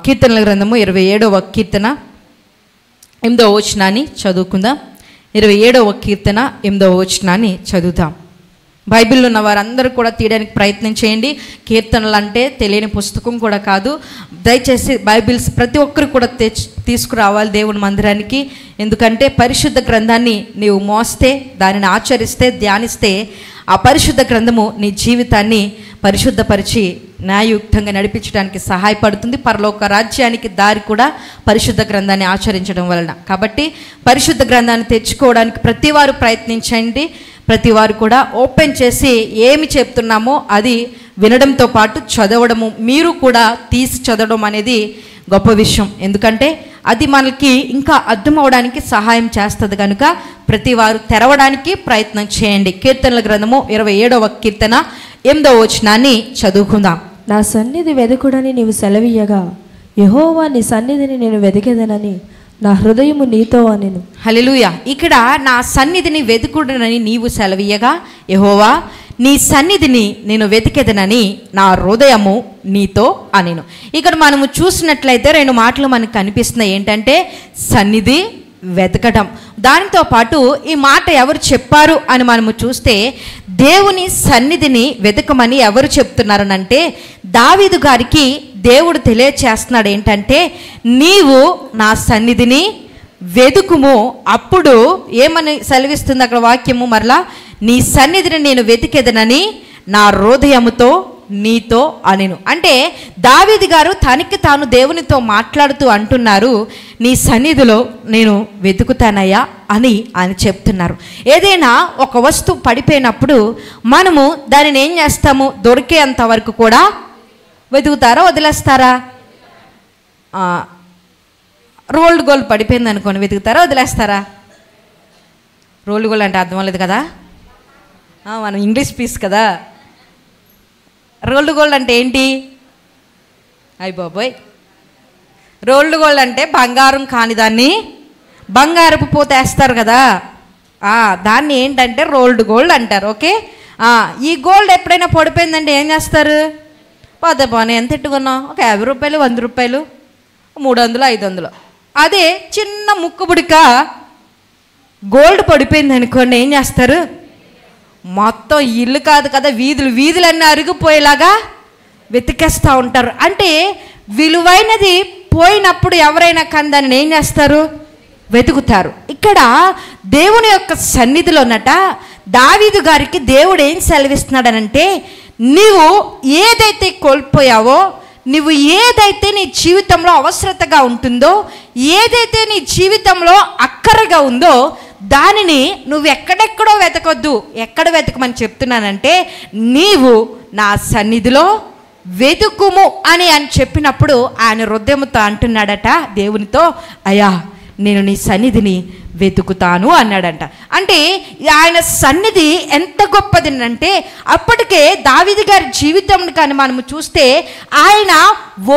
కీర్తనల గ్రంథము 27వ కీర్తన 8వ వచనాన్ని చదువుకుందాం. 27వ కీర్తన 8వ వచనాన్ని చదువుతాం. బైబిల్లో ఉన్న వారందరూ కూడా తీయడానికి ప్రయత్నం చేయండి. కీర్తనలు అంటే తెలియని పుస్తకం కూడా కాదు. దయచేసి బైబిల్స్ ప్రతి ఒక్కరు కూడా తీసుకురావాలి దేవుని మందిరానికి. ఎందుకంటే పరిశుద్ధ గ్రంథాన్ని నీవు మోస్తే, దానిని ఆచరిస్తే, ధ్యానిస్తే ఆ పరిశుద్ధ గ్రంథము నీ జీవితాన్ని పరిశుద్ధపరిచి న్యాయయుక్తంగా నడిపించడానికి సహాయపడుతుంది. పరలోక రాజ్యానికి దారి కూడా పరిశుద్ధ గ్రంథాన్ని ఆచరించడం వలన. కాబట్టి పరిశుద్ధ గ్రంథాన్ని తెచ్చుకోవడానికి ప్రతి వారు ప్రయత్నించండి. ప్రతి వారు కూడా ఓపెన్ చేసి ఏమి చెప్తున్నామో అది వినడంతో పాటు చదవడము, మీరు కూడా తీసి చదవడం అనేది గొప్ప విషయం. ఎందుకంటే అది మనకి ఇంకా అర్థం అవడానికి సహాయం చేస్తుంది కనుక ప్రతి వారు తెరవడానికి ప్రయత్నం చేయండి. కీర్తనల గ్రంథము 27వ కీర్తన 8వ వచనాన్ని చదువుకుందాం. నా సన్నిధి వెదకుడని నీవు సెలవీయగా, యెహోవా నీ సన్నిధిని నేను వెదికెదనని నా హృదయము నీతో అనెను. హల్లెలూయా. ఇక్కడ నా సన్నిధిని వెతుకుడనని నీవు సెలవీయగా, యెహోవా నీ సన్నిధిని నేను వెతికెదనని నా హృదయము నీతో అనెను. ఇక్కడ మనము చూసినట్లయితే 2 మాటలు మనకు కనిపిస్తున్నాయి. ఏంటంటే సన్నిధి, వెతకటం. దానితో పాటు ఈ మాట ఎవరు చెప్పారు అని మనము చూస్తే దేవుని సన్నిధిని వెతకమని ఎవరు చెప్తున్నారనంటే దావీదు గారికి దేవుడు తెలియచేస్తున్నాడు. ఏంటంటే నీవు నా సన్నిధిని వెతుకుము, అప్పుడు ఏమని సెలవిస్తుంది అక్కడ వాక్యము మరలా, నీ సన్నిధిని నేను వెతికెదనని నా హృదయముతో నీతో అనెను. అంటే దావీదు గారు తనకి తాను దేవునితో మాట్లాడుతూ అంటున్నారు, నీ సన్నిధిలో నేను వెతుకుతానయ్యా అని ఆయన చెప్తున్నారు. ఏదైనా ఒక వస్తువు పడిపోయినప్పుడు మనము దానిని ఏం చేస్తాము? దొరికేంత వరకు కూడా వెతుకుతారా, వదిలేస్తారా? రోల్డ్ గోల్డ్ పడిపోయింది అనుకోని వెతుకుతారా, వదిలేస్తారా? రోల్డ్ గోల్డ్ అంటే అర్థం లేదు కదా, మనం ఇంగ్లీష్ పీస్ కదా. రోల్డ్ గోల్డ్ అంటే ఏంటి? అయ్య బాబోయ్, రోల్డ్ గోల్డ్ అంటే బంగారం కాని దాన్ని బంగారపు పోతేస్తారు కదా, దాన్ని ఏంటంటే రోల్డ్ గోల్డ్ అంటారు. ఓకే, ఈ గోల్డ్ ఎప్పుడైనా పడిపోయిందంటే ఏం చేస్తారు? పోతే పోనీ, ఎంత ఎట్టుకున్నాం? ఒక 50 రూపాయలు, 100 రూపాయలు, 300, 500. అదే చిన్న ముక్కుబుడిక గోల్డ్ పడిపోయింది అనుకోండి, ఏం చేస్తారు? మొత్తం ఇల్లు కాదు కదా, వీధులన్నీ అరిగిపోయేలాగా వెతికేస్తూ ఉంటారు. అంటే విలువైనది పోయినప్పుడు ఎవరైనా కానీ దాన్ని ఏం చేస్తారు? వెతుకుతారు. ఇక్కడ దేవుని యొక్క సన్నిధిలోనట దావీదు గారికి దేవుడు ఏం సెలవిస్తున్నాడనంటే, నీవు ఏదైతే కోల్పోయావో, నువ్వు ఏదైతే నీ జీవితంలో అవసరతగా ఉంటుందో, ఏదైతే నీ జీవితంలో అక్కరగా ఉందో దానిని నువ్వు ఎక్కడెక్కడో వెతకొద్దు. ఎక్కడ వెతకమని చెప్తున్నానంటే, నీవు నా సన్నిధిలో వెతుకుము అని చెప్పినప్పుడు ఆయన హృదయముతో అంటున్నాడట దేవునితో, అయ్యా నేను నీ సన్నిధిని వెతుకుతాను అన్నాడంట. అంటే ఆయన సన్నిధి ఎంత గొప్పది అంటే, అప్పటికే దావీదు గారి జీవితం కానీ మనము చూస్తే ఆయన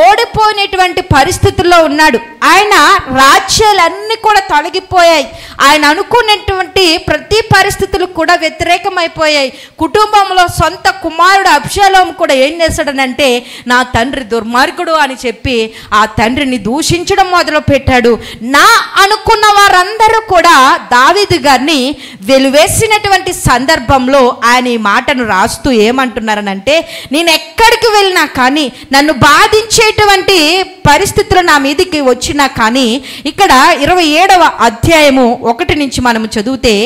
ఓడిపోయినటువంటి పరిస్థితుల్లో ఉన్నాడు. ఆయన రాజ్యాలన్నీ కూడా తొలగిపోయాయి. ఆయన అనుకున్నటువంటి ప్రతి పరిస్థితులు కూడా వ్యతిరేకమైపోయాయి. కుటుంబంలో సొంత కుమారుడు అబ్షాలోము కూడా ఏం చేశాడనంటే, నా తండ్రి దుర్మార్గుడు అని చెప్పి ఆ తండ్రిని దూషించడం మొదలు పెట్టాడు. నా అనుకున్న వారందరూ కూడా దావీదు గారిని వెలువేసినటువంటి సందర్భంలో ఆయన ఈ మాటను రాస్తూ ఏమంటున్నారనంటే, నేను ఎక్కడికి వెళ్ళినా కానీ, నన్ను బాధించేటువంటి పరిస్థితులు నా మీదకి వచ్చినా కానీ, ఇక్కడ 27వ అధ్యాయము 1 నుంచి మనము చదివితే,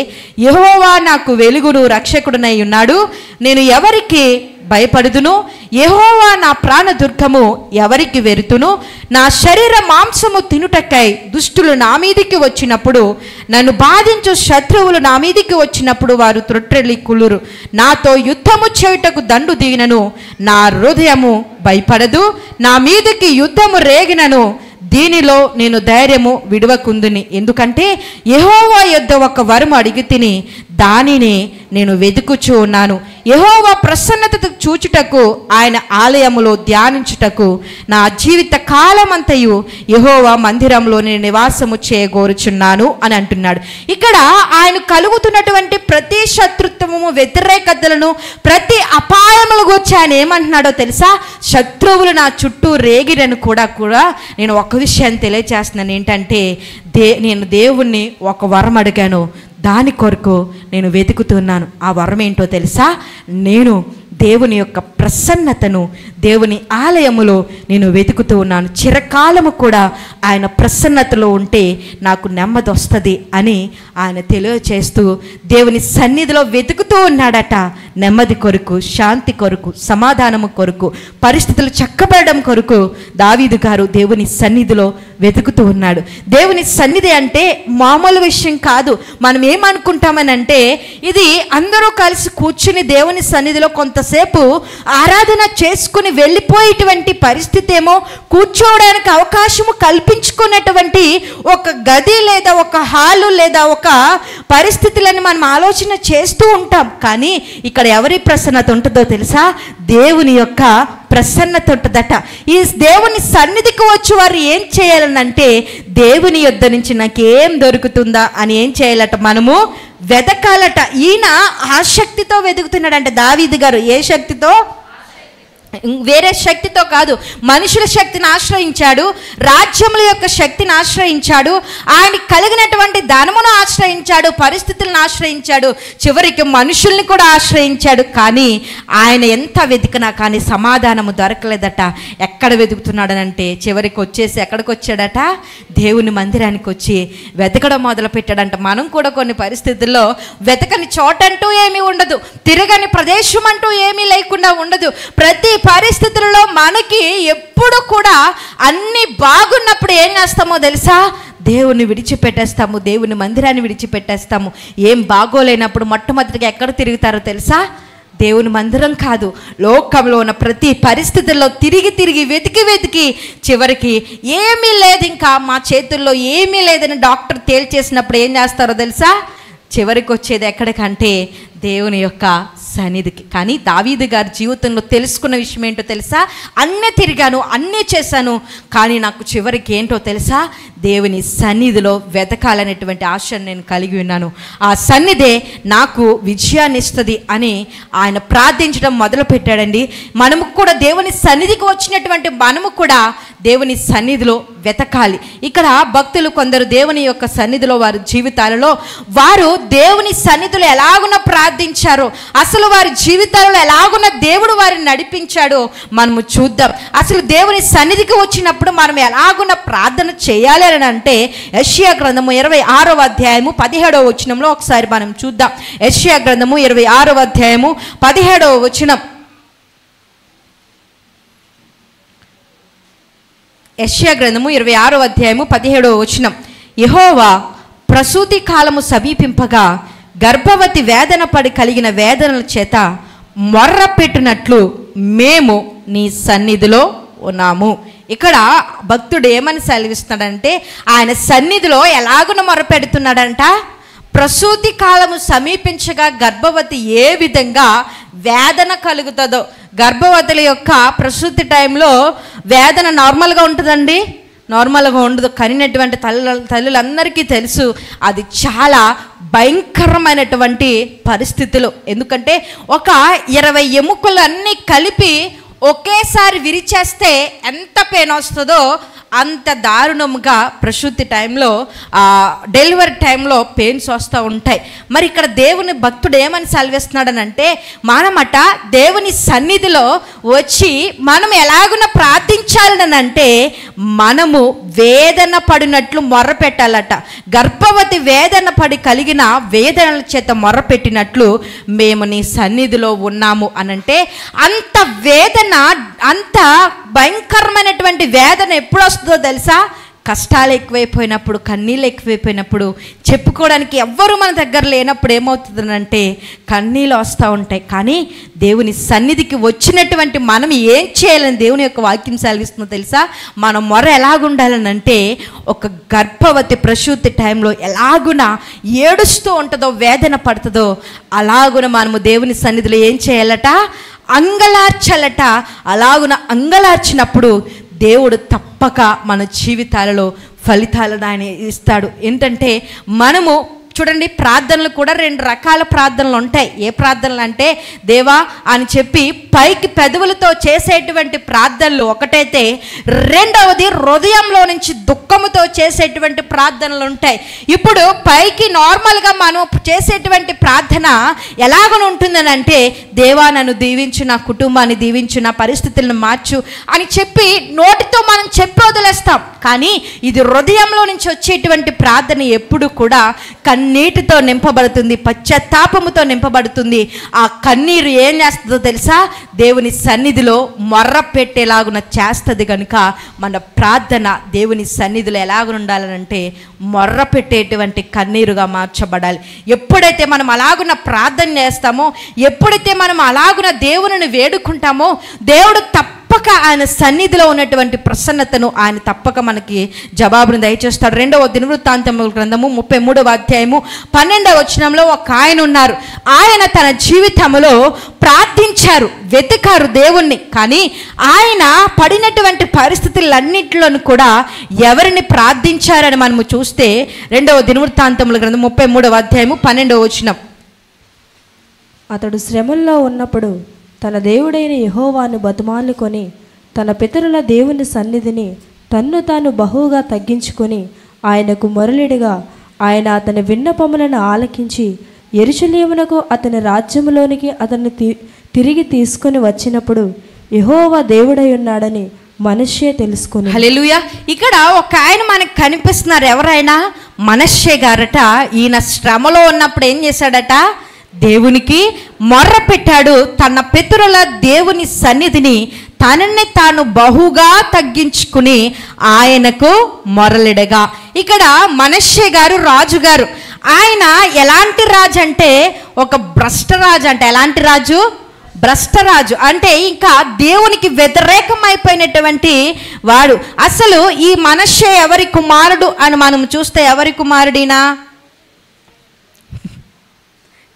యెహోవా నాకు వెలుగును రక్షకుడునై ఉన్నాడు, నేను ఎవరికి భయపడుదును? యెహోవా నా ప్రాణదుర్గము, ఎవరికి వెరుతును? నా శరీర మాంసము తినుటకై దుష్టులు నా మీదికి వచ్చినప్పుడు, నన్ను బాధించు శత్రువులు నా మీదికి వచ్చినప్పుడు వారు త్రొట్టెలి కులురు. నాతో యుద్ధము చేయుటకు దండు దిగినను నా హృదయము భయపడదు. నా మీదకి యుద్ధము రేగినను దీనిలో నేను ధైర్యము విడవకుందుని. ఎందుకంటే యెహోవా యొద్ద ఒక వరము అడిగి తిని దానిని నేను వెతుకుచూ ఉన్నాను. యెహోవా ప్రసన్నత చూచుటకు, ఆయన ఆలయములో ధ్యానించుటకు నా జీవిత కాలమంతయు యెహోవా మందిరంలో నేను నివాసము చేయగోరుచున్నాను అని అంటున్నాడు. ఇక్కడ ఆయన కలుగుతున్నటువంటి ప్రతి శత్రుత్వము, వ్యతిరేకతలను, ప్రతి అపాయముల గురించి ఆయన ఏమంటున్నాడో తెలుసా? శత్రువులు నా చుట్టూ రేగిరని కూడా నేను ఒక విషయాన్ని తెలియజేస్తున్నాను. ఏంటంటే నేను దేవుణ్ణి ఒక వరం అడిగాను, దాని కొరకు నేను వెతుకుతున్నాను. ఆ వరం ఏంటో తెలుసా? నేను దేవుని యొక్క ప్రసన్నతను, దేవుని ఆలయములో నేను వెతుకుతూ ఉన్నాను. చిరకాలము కూడా ఆయన ప్రసన్నతలో ఉంటే నాకు నెమ్మది వస్తుంది అని ఆయన తెలియచేస్తూ దేవుని సన్నిధిలో వెతుకుతూ ఉన్నాడట. నెమ్మది కొరకు, శాంతి కొరకు, సమాధానము కొరకు, పరిస్థితులు చక్కబడడం కొరకు దావీదు గారు దేవుని సన్నిధిలో వెతుకుతూ ఉన్నాడు. దేవుని సన్నిధి అంటే మామూలు విషయం కాదు. మనం ఏమనుకుంటామనంటే ఇది అందరూ కలిసి కూర్చుని దేవుని సన్నిధిలో కొంతసేపు ఆరాధన చేసుకుని వెళ్ళిపోయేటువంటి పరిస్థితి ఏమో, కూర్చోవడానికి అవకాశము కల్పించుకున్నటువంటి ఒక గది లేదా ఒక హాలు లేదా ఒక పరిస్థితులని మనం ఆలోచన చేస్తూ ఉంటాం. కానీ ఇక్కడ ఎవరి ప్రసన్నత ఉంటుందో తెలుసా? దేవుని యొక్క ప్రసన్నత ఉంటుందట. ఈ దేవుని సన్నిధికి వచ్చి వారు ఏం చేయాలనంటే దేవుని యొద్ద నుంచి నాకేం దొరుకుతుందా అని ఏం చేయాలట? మనము వెతకాలట. ఈయన ఆసక్తితో వెతుకుతున్నాడంట దావీదు గారు. ఏ శక్తితో? వేరే శక్తితో కాదు. మనుషుల శక్తిని ఆశ్రయించాడు, రాజ్యముల యొక్క శక్తిని ఆశ్రయించాడు, ఆయన కలిగినటువంటి ధనమును ఆశ్రయించాడు, పరిస్థితులను ఆశ్రయించాడు, చివరికి మనుషుల్ని కూడా ఆశ్రయించాడు. కానీ ఆయన ఎంత వెతికినా కానీ సమాధానము దొరకలేదట. ఎక్కడ వెతుకుతున్నాడనంటే చివరికి వచ్చేసి ఎక్కడికి వచ్చాడట? దేవుని మందిరానికి వచ్చి వెతకడం మొదలు పెట్టాడంట. మనం కూడా కొన్ని పరిస్థితుల్లో వెతకని చోటంటూ ఏమీ ఉండదు, తిరగని ప్రదేశం అంటూ ఏమీ లేకుండా ఉండదు. ప్రతి పరిస్థితుల్లో మనకి ఎప్పుడు కూడా అన్ని బాగున్నప్పుడు ఏం చేస్తామో తెలుసా? దేవుని విడిచిపెట్టేస్తాము, దేవుని మందిరాన్ని విడిచిపెట్టేస్తాము. ఏం బాగోలేనప్పుడు మొట్టమొదటిగా ఎక్కడ తిరుగుతారో తెలుసా? దేవుని మందిరం కాదు, లోకంలో ఉన్న ప్రతి పరిస్థితుల్లో తిరిగి వెతికి చివరికి ఏమీ లేదు, ఇంకా మా చేతుల్లో ఏమీ లేదని డాక్టర్ తేల్చేసినప్పుడు ఏం చేస్తారో తెలుసా? చివరికి వచ్చేది ఎక్కడికంటే దేవుని యొక్క సన్నిధికి. కానీ దావీదు గారి జీవితంలో తెలుసుకున్న విషయం ఏంటో తెలుసా? అన్నీ తిరిగాను, అన్నీ చేశాను, కానీ నాకు చివరికి ఏంటో తెలుసా? దేవుని సన్నిధిలో వెతకాలనేటువంటి ఆశను నేను కలిగి ఉన్నాను. ఆ సన్నిధే నాకు విజయాన్ని ఇస్తుంది అని ఆయన ప్రార్థించడం మొదలుపెట్టాడండి. మనము కూడా దేవుని సన్నిధికి వచ్చినటువంటి మనము కూడా దేవుని సన్నిధిలో వెతకాలి. ఇక్కడ భక్తులు కొందరు దేవుని యొక్క సన్నిధిలో వారి జీవితాలలో వారు దేవుని సన్నిధిలో ఎలాగున ప్రార్థించారో, అసలు వారి జీవితాలలో ఎలాగున దేవుడు వారిని నడిపించాడో మనము చూద్దాం. అసలు దేవుని సన్నిధికి వచ్చినప్పుడు మనం ఎలాగున ప్రార్థన చేయాలి అని అంటే యెషయా గ్రంథము 26వ అధ్యాయము 17వ వచనంలో ఒకసారి మనం చూద్దాం. యెషయా గ్రంథము 26వ అధ్యాయము 17వ వచనం. యెషయా గ్రంథము 26వ అధ్యాయము 17వ వచనం. యెహోవా ప్రసూతి కాలము సమీపింపగా గర్భవతి వేదన పడి కలిగిన వేదనల చేత మొర్ర పెట్టినట్లు మేము నీ సన్నిధిలో ఉన్నాము. ఇక్కడ భక్తుడు ఏమని సెలవిస్తున్నాడంటే ఆయన సన్నిధిలో ఎలాగున మొరపెడుతున్నాడంట? ప్రసూతి కాలము సమీపించగా గర్భవతి ఏ విధంగా వేదన కలుగుతుందో. గర్భవతుల యొక్క ప్రసూతి టైంలో వేదన నార్మల్గా ఉంటుందండి? నార్మల్గా ఉండదు. కనినటువంటి తల్లులందరికీ తెలుసు అది చాలా భయంకరమైనటువంటి పరిస్థితులు. ఎందుకంటే ఒక 20 ఎముకలు అన్నీ కలిపి ఒకేసారి విరిచేస్తే ఎంత పెయిన్ వస్తుందో అంత దారుణంగా ప్రసూతి టైంలో, డెలివరీ టైంలో పెయిన్స్ వస్తూ ఉంటాయి. మరి ఇక్కడ దేవుని భక్తుడు ఏమని సెలవిస్తున్నాడనంటే మనమట దేవుని సన్నిధిలో వచ్చి మనం ఎలాగున ప్రార్థించాలనంటే మనము వేదన పడినట్లు మొర్రపెట్టాలట. గర్భవతి వేదన పడి కలిగిన వేదనల చేత మొర్రపెట్టినట్లు మేము నీ సన్నిధిలో ఉన్నాము అనంటే అంత వేదన, అంత భయంకరమైనటువంటి వేదన ఎప్పుడు వస్తుందో తెలుసా? కష్టాలు ఎక్కువైపోయినప్పుడు, కన్నీళ్ళు ఎక్కువైపోయినప్పుడు, చెప్పుకోవడానికి ఎవ్వరూ మన దగ్గర లేనప్పుడు ఏమవుతుందంటే కన్నీళ్ళు వస్తూ ఉంటాయి. కానీ దేవుని సన్నిధికి వచ్చినటువంటి మనం ఏం చేయాలని దేవుని యొక్క వాక్యం సెలవిస్తుందో తెలుసా? మన మొర ఎలాగుండాలనంటే, ఒక గర్భవతి ప్రసూతి టైంలో ఎలాగున ఏడుస్తూ ఉంటుందో, వేదన పడుతుందో, అలాగున మనము దేవుని సన్నిధిలో ఏం చేయాలట? అంగలార్చాలట. అలాగున అంగలార్చినప్పుడు దేవుడు తప్పక మన జీవితాలలో ఫలితాలను ఆయన ఇస్తాడు. ఏంటంటే మనము చూడండి, ప్రార్థనలు కూడా 2 రకాల ప్రార్థనలు ఉంటాయి. ఏ ప్రార్థనలు అంటే, దేవా అని చెప్పి పైకి పెదవులతో చేసేటువంటి ప్రార్థనలు ఒకటైతే, రెండవది హృదయంలో నుంచి దుఃఖముతో చేసేటువంటి ప్రార్థనలు ఉంటాయి. ఇప్పుడు పైకి నార్మల్గా మనం చేసేటువంటి ప్రార్థన ఎలాగని ఉంటుందని అంటే, దేవా నన్ను దీవించు, నా కుటుంబాన్ని దీవించు, నా పరిస్థితులను మార్చు అని చెప్పి నోటితో మనం చెప్పి వదిలేస్తాం. కానీ ఇది హృదయంలో నుంచి వచ్చేటువంటి ప్రార్థన ఎప్పుడు కూడా కన్నీటితో నింపబడుతుంది, పశ్చాత్తాపముతో నింపబడుతుంది. ఆ కన్నీరు ఏం చేస్తుందో తెలుసా? దేవుని సన్నిధిలో మొర్ర పెట్టేలాగున చేస్తుంది. కనుక మన ప్రార్థన దేవుని సన్నిధిలో ఎలాగ ఉండాలనంటే మొర్ర పెట్టేటువంటి కన్నీరుగా మార్చబడాలి. ఎప్పుడైతే మనం అలాగున ప్రార్థన చేస్తామో, ఎప్పుడైతే మనం అలాగున దేవుని వేడుకుంటామో, దేవుడు తప్పక ఆయన సన్నిధిలో ఉన్నటువంటి ప్రసన్నతను ఆయన తప్పక మనకి జవాబును దయచేస్తాడు. 2వ దినవృత్తాంతముల గ్రంథము 33వ అధ్యాయము 12వ వచనంలో ఒక ఆయన ఉన్నారు. ఆయన తన జీవితంలో ప్రార్థించారు, వెతికారు దేవుణ్ణి. కానీ ఆయన పడినటువంటి పరిస్థితులన్నింటిలోనూ కూడా ఎవరిని ప్రార్థించారని మనము చూస్తే 2వ దినవృత్తాంతముల గ్రంథం 33వ అధ్యాయము 12వ వచనం. అతడు శ్రమల్లో ఉన్నప్పుడు తన దేవుడైన యెహోవాను బతిమాలుకొని తన పితరుల దేవుని సన్నిధిని తన్ను తాను బహుగా తగ్గించుకొని ఆయనకు మొరలిడిగా, ఆయన అతని విన్నపములను ఆలకించి యెరూషలేమునకు అతని రాజ్యములోనికి అతన్ని తిరిగి తీసుకొని వచ్చినప్పుడు యెహోవా దేవుడై ఉన్నాడని మనష్షే తెలుసుకుని. హల్లెలూయా. ఇక్కడ ఒక ఆయన మనకు కనిపిస్తున్నారు. ఎవరైనా? మనష్షే గారట. ఈయన శ్రమలో ఉన్నప్పుడు ఏం చేశాడట? దేవునికి మొర్ర పెట్టాడు. తన పితరుల దేవుని సన్నిధిని తనని తాను బహుగా తగ్గించుకుని ఆయనకు మొరలిడగా. ఇక్కడ మనష్షే గారు రాజుగారు. ఆయన ఎలాంటి రాజు అంటే ఒక భ్రష్టరాజు. అంటే ఎలాంటి రాజు? భ్రష్టరాజు. అంటే ఇంకా దేవునికి వ్యతిరేకమైపోయినటువంటి వాడు. అసలు ఈ మనష్షే ఎవరి కుమారుడు అని మనం చూస్తే ఎవరి కుమారుడినా?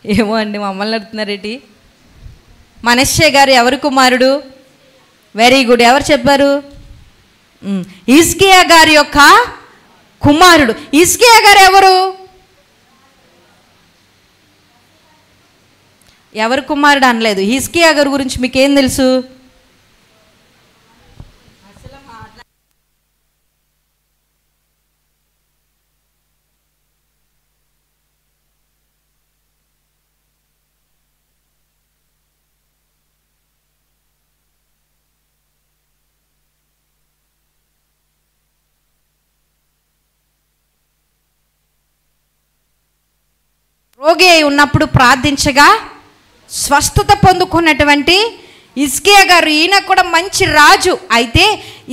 ఏమో అండి, మమ్మల్ని అడుగుతున్నారేంటి? మనష్షే గారు ఎవరి కుమారుడు? Very good. ఎవరు చెప్పారు? హిజ్కియా గారి యొక్క కుమారుడు. హిజ్కియా గారు ఎవరు? ఎవరి కుమారుడు అనలేదు. హిజ్కియా గారి గురించి మీకేం తెలుసు? రోగి అయి ఉన్నప్పుడు ప్రార్థించగా స్వస్థత పొందుకున్నటువంటి హిజ్కియా గారు. ఈయన కూడా మంచి రాజు. అయితే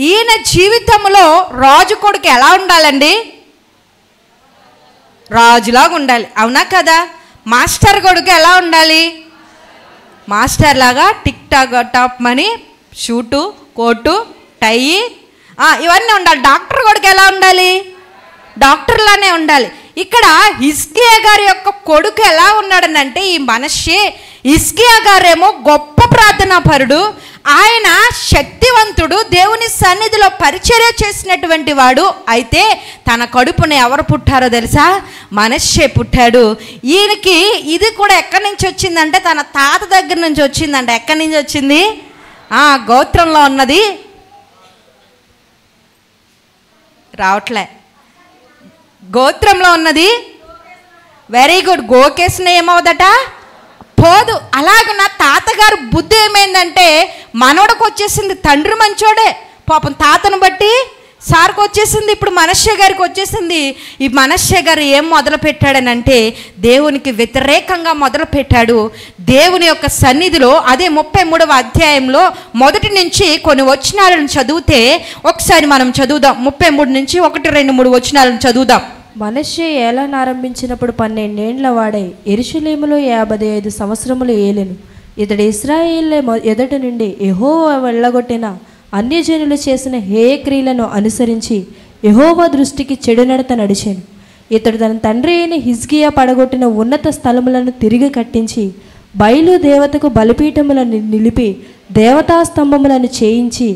ఈయన జీవితంలో రాజు కొడుకు ఎలా ఉండాలండి? రాజులాగా ఉండాలి. అవునా కదా? మాస్టర్ కొడుకు ఎలా ఉండాలి? మాస్టర్ లాగా టిక్ టాక్ టాప్ మని, షూటు, కోటు, టై ఇవన్నీ ఉండాలి. డాక్టర్ కొడుకు ఎలా ఉండాలి? డాక్టర్లానే ఉండాలి. ఇక్కడ హిజ్కియా గారి యొక్క కొడుకు ఎలా ఉన్నాడనంటే ఈ మనష్షే. హిజ్కియా గారేమో గొప్ప ప్రార్థనాపరుడు, ఆయన శక్తివంతుడు, దేవుని సన్నిధిలో పరిచర్య చేసినటువంటి వాడు. అయితే తన కడుపున ఎవరు పుట్టారో తెలుసా? మనష్షే పుట్టాడు. ఈయనకి ఇది కూడా ఎక్కడి నుంచి వచ్చిందంటే తన తాత దగ్గర నుంచి వచ్చిందంట. ఎక్కడి నుంచి వచ్చింది? గోత్రంలో ఉన్నది. రావట్లే. గోత్రంలో ఉన్నది. Very good. గోకేసిన ఏమవుదట? పోదు. అలాగే నా తాతగారు బుద్ధి ఏమైందంటే మనోడకు వచ్చేసింది. తండ్రి మంచోడే, పాపం తాతను బట్టి సార్కి వచ్చేసింది, ఇప్పుడు మనష్య గారికి వచ్చేసింది. ఈ మనష్య గారు ఏం మొదలు పెట్టాడనంటే దేవునికి వ్యతిరేకంగా మొదలు పెట్టాడు. దేవుని యొక్క సన్నిధిలో అదే 33వ అధ్యాయంలో మొదటి నుంచి కొన్ని వచనాలను చదివితే ఒకసారి మనం చదువుదాం. 33 నుంచి 1, 2, 3 వచనాలను చదువుదాం. మనష్షే ఏలాను ఆరంభించినప్పుడు 12 ఏండ్ల వాడై యెరూషలేములో 55 సంవత్సరములు ఏలెను. ఇతడు ఇశ్రాయేలు ఎదుట నుండి యెహోవా వెళ్ళగొట్టిన అన్యజనులు చేసిన హేయక్రియలను అనుసరించి యెహోవా దృష్టికి చెడు నడత నడిచాను. ఇతడు తన తండ్రి అయిన హిజ్కియా పడగొట్టిన ఉన్నత స్థలములను తిరిగి కట్టించి బయలు దేవతకు బలిపీఠములను నిలిపి దేవతా స్తంభములను చేయించి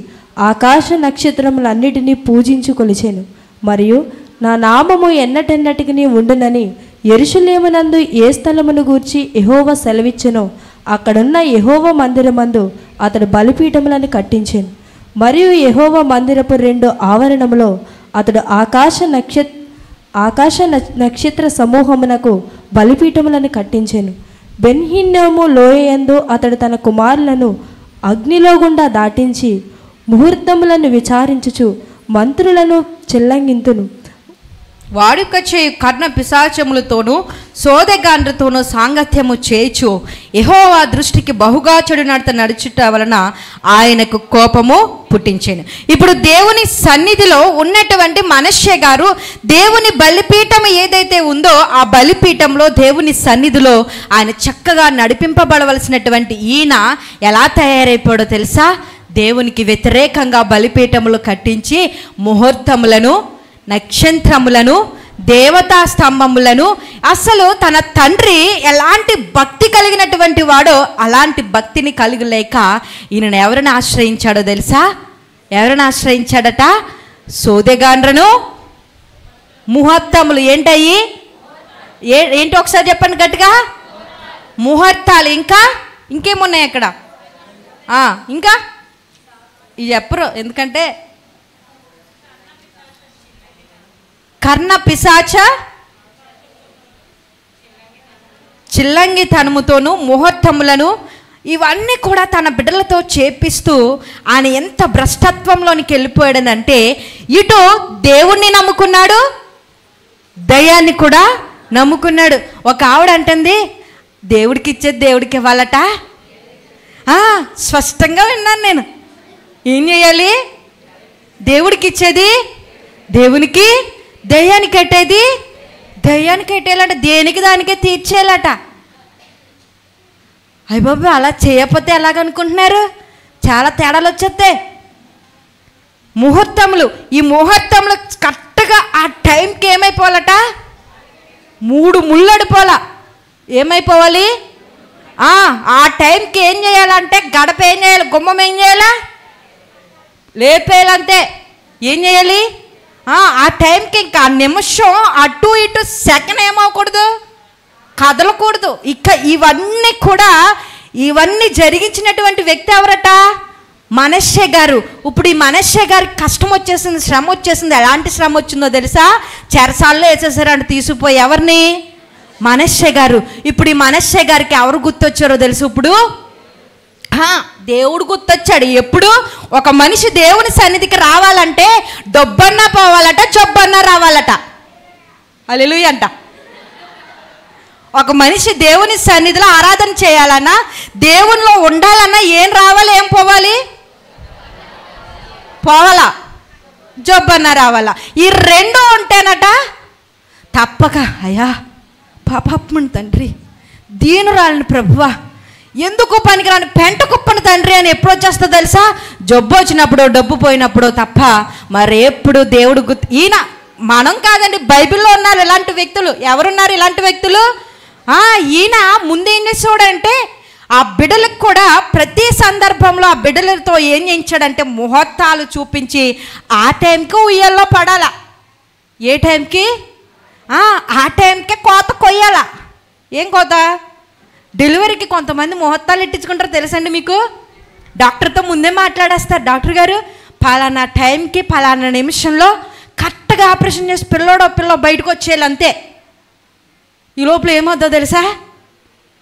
ఆకాశ నక్షత్రములన్నిటినీ పూజించి కొలిచెను. మరియు నా నామము ఎన్నటెన్నటికి ఉండునని యెరూషలేమునందు ఏ స్థలమును గూర్చి యెహోవా సెలవిచ్చెనో అక్కడున్న యెహోవా మందిరమందు అతడు బలిపీఠములను కట్టించెను. మరియు యెహోవా మందిరపు 2 ఆవరణములో అతడు ఆకాశ నక్షత్ర సమూహమునకు బలిపీఠములను కట్టించెను. బెన్హిన్నోము లోయయందు అతడు తన కుమారులను అగ్నిలో గుండా దాటించి ముహూర్తములను విచారించుచు మంత్రులను చెల్లంగింతును. వాడుక చేయు కర్ణ పిశాచములతోనూ సోదెగాండ్రతోనూ సాంగత్యము చేయుచు యెహోవా దృష్టికి బహుగా చెడు నడత నడుచుట వలన ఆయనకు కోపము పుట్టించెను. ఇప్పుడు దేవుని సన్నిధిలో ఉన్నటువంటి మనష్య గారు దేవుని బలిపీఠం ఏదైతే ఉందో ఆ బలిపీఠంలో దేవుని సన్నిధిలో ఆయన చక్కగా నడిపింపబడవలసినటువంటి ఈయన ఎలా తయారైపోయాడో తెలుసా? దేవునికి వ్యతిరేకంగా బలిపీఠములు కట్టించి ముహూర్తములను, నక్షత్రములను, దేవతా స్తంభములను, అసలు తన తండ్రి ఎలాంటి భక్తి కలిగినటువంటి వాడో అలాంటి భక్తిని కలిగలేక ఈయనను ఎవరిని ఆశ్రయించాడో తెలుసా? ఎవరిని ఆశ్రయించాడట? సోదెగాండ్రను, ముహూర్తములు. ఏంటయ్యి? ఏంటి ఒకసారి చెప్పండి గట్టిగా. ముహూర్తాలు. ఇంకేమున్నాయి అక్కడ? ఇంకా ఇవి చెప్పరు, ఎందుకంటే కర్ణ పిశాచ చిల్లంగితనముతోనూ ముహూర్తములను ఇవన్నీ కూడా తన బిడ్డలతో చేపిస్తూ ఆయన ఎంత భ్రష్టత్వంలోనికి వెళ్ళిపోయాడనంటే ఇటు దేవుణ్ణి నమ్ముకున్నాడు, దయ్యాన్ని కూడా నమ్ముకున్నాడు. ఒక ఆవిడ అంటుంది దేవుడికి ఇచ్చేది దేవుడికి ఇవ్వాలట. స్పష్టంగా విన్నాను నేను. ఏం చేయాలి? దేవుడికి ఇచ్చేది దేవునికి, దయ్యానికి కట్టేది దయ్యానికి కట్టేయాలట. దేనికి దానికే తీర్చేయాలట. అయ్య బాబు, అలా చేయకపోతే ఎలాగనుకుంటున్నారు? చాలా తేడాలు వచ్చేస్తాయి. ముహూర్తములు, ఈ ముహూర్తములు కరెక్ట్గా ఆ టైంకి ఏమైపోవాలట? 3 ముళ్ళడిపోవాలా. ఏమైపోవాలి? ఆ టైంకి ఏం చేయాలంటే గడప ఏం చేయాలి? గుమ్మం ఏం చేయాలా? లేపేయాలంతే. ఏం చేయాలి? ఆ టైంకి ఇంకా నిమిషం అటు ఇటు సెకండ్ ఏమవకూడదు, కదలకూడదు. ఇవన్నీ కూడా ఇవన్నీ జరిగించినటువంటి వ్యక్తి ఎవరట? మనష్య గారు. ఇప్పుడు ఈ మనష్య గారికి కష్టం వచ్చేసింది, శ్రమ వచ్చేసింది. ఎలాంటి శ్రమ వచ్చిందో తెలుసా? చెరసాల్లో వేసేసారంట తీసుకుపోయి. ఎవరిని? మనష్య గారు. ఇప్పుడు ఈ మనష్య గారికి ఎవరు గుర్తొచ్చారో తెలుసు? ఇప్పుడు దేవుడు గుర్తొచ్చాడు. ఎప్పుడు? ఒక మనిషి దేవుని సన్నిధికి రావాలంటే డబ్బన్నా పోవాలట, జబ్బన్నా రావాలట. హల్లెలూయా అంట. ఒక మనిషి దేవుని సన్నిధిలో ఆరాధన చేయాలన్నా, దేవునిలో ఉండాలన్నా ఏం రావాలి, ఏం పోవాలి? పోవాలా, జబ్బన్నా రావాలా. ఈ 2 ఉంటేనట తప్పక అయ్యా పాపమ్మని తండ్రి, దీనురాలని ప్రభువా, ఎందుకు పనికిరాని పెంట కుప్పని తండ్రి అని ఎప్పుడు వచ్చేస్తుందో తెలుసా? జబ్బు వచ్చినప్పుడు, డబ్బు పోయినప్పుడు తప్ప మరెప్పుడు దేవుడు ఈయన మనం కాదండి, బైబిల్లో ఉన్నారు ఇలాంటి వ్యక్తులు. ఎవరున్నారు ఇలాంటి వ్యక్తులు? ఈయన ముందేం చేసాడంటే ఆ బిడ్డలకు కూడా ప్రతి సందర్భంలో ఆ బిడ్డలతో ఏం చేయించాడంటే ముహూర్తాలు చూపించి ఆ టైంకి ఉయ్యాల్లో పడాలా. ఏ టైంకి? ఆ టైంకే కోత కొయ్యాలా. ఏం కోత? డెలివరీకి కొంతమంది ముహూర్తాలు ఇట్టించుకుంటారు తెలుసండి మీకు? డాక్టర్తో ముందే మాట్లాడేస్తారు. డాక్టర్ గారు పలానా టైంకి పలానా నిమిషంలో కరెక్ట్గా ఆపరేషన్ చేసి పిల్ల బయటకు వచ్చేయాలి, అంతే. ఈ లోపల ఏమవుతుందో తెలుసా?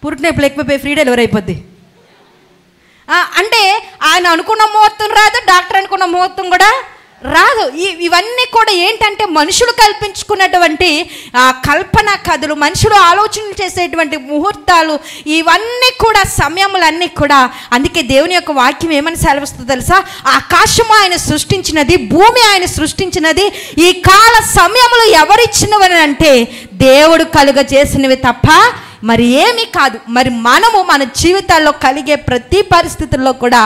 పురిటినొప్పులు ఎక్కువైపోయి ఫ్రీ డెలివరీ అయిపోద్ది. అంటే ఆయన అనుకున్న ముహూర్తం రాదు, డాక్టర్ అనుకున్న ముహూర్తం కూడా రాదు. ఇవన్నీ కూడా ఏంటంటే మనుషులు కల్పించుకున్నటువంటి కల్పన కథలు, మనుషులు ఆలోచనలు చేసేటువంటి ముహూర్తాలు, ఇవన్నీ కూడా సమయములన్నీ కూడా. అందుకే దేవుని యొక్క వాక్యం ఏమని సెలవిస్తుందో తెలుసా? ఆకాశము ఆయన సృష్టించినది, భూమి ఆయన సృష్టించినది, ఈ కాల సమయములు ఎవరిచ్చినవని అంటే దేవుడు కలుగ చేసినవి తప్ప మరి ఏమీ కాదు. మరి మనము మన జీవితాల్లో కలిగే ప్రతి పరిస్థితుల్లో కూడా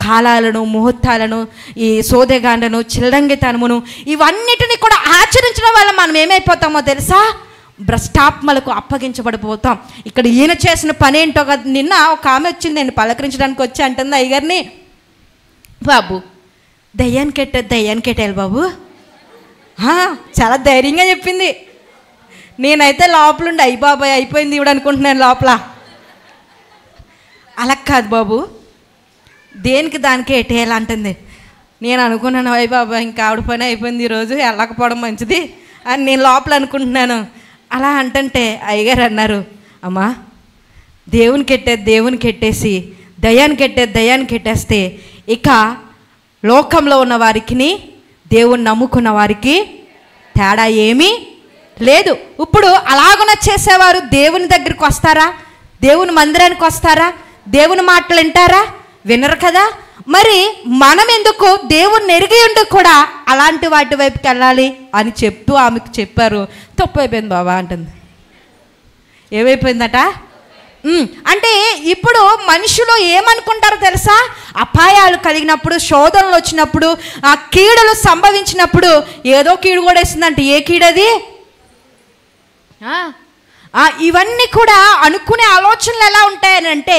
కాలాలను, ముహూర్తాలను, ఈ సోదెగాండను, చిల్లంగితనమును, ఇవన్నిటిని కూడా ఆచరించడం వల్ల మనం ఏమైపోతామో తెలుసా? భ్రష్టాత్మలకు అప్పగించబడిపోతాం. ఇక్కడ ఈయన చేసిన పని ఏంటో కదా. నిన్న ఒక ఆమె వచ్చింది, నేను పలకరించడానికి వచ్చి అంటుంది అయ్యగారిని, బాబు దయ్యానికి ఎట్టాలి బాబు. చాలా ధైర్యంగా చెప్పింది. నేనైతే లోపలుండి అయ్యి బాబాయ్ అయిపోయింది ఇవిడ అనుకుంటున్నాను లోపల. అలా కాదు బాబు, దేనికి దానికి ఎట్టేయాలంటుంది. నేను అనుకున్నాను అయ్యి బాబాయ్ ఇంకా ఆవిడ పని అయిపోయింది ఈరోజు, వెళ్ళకపోవడం మంచిది అని నేను లోపల అనుకుంటున్నాను. అలా అంటుంటే అయ్యగారు అన్నారు, అమ్మా దేవునికి ఎట్టేసి దయ్యానికి ఎట్టేస్తే ఇక లోకంలో ఉన్న వారికి, దేవుని నమ్ముకున్న వారికి తేడా ఏమీ లేదు. ఇప్పుడు అలాగున చేసేవారు దేవుని దగ్గరికి వస్తారా? దేవుని మందిరానికి వస్తారా? దేవుని మాటలు వింటారా? వినరు కదా. మరి మనం ఎందుకు దేవుని ఎరిగి ఉండి కూడా అలాంటి వాటి వైపుకి వెళ్ళాలి అని చెప్తూ ఆమెకు చెప్పారు. తప్పు అయిపోయింది బాబా అంటుంది. ఏమైపోయిందట అంటే ఇప్పుడు మనుషులు ఏమనుకుంటారో తెలుసా? అపాయాలు కలిగినప్పుడు, శోధనలు వచ్చినప్పుడు, ఆ కీడులు సంభవించినప్పుడు ఏదో కీడు కూడా వేస్తుందంటే ఏ కీడది? ఇవన్నీ కూడా అనుకునే ఆలోచనలు ఎలా ఉంటాయనంటే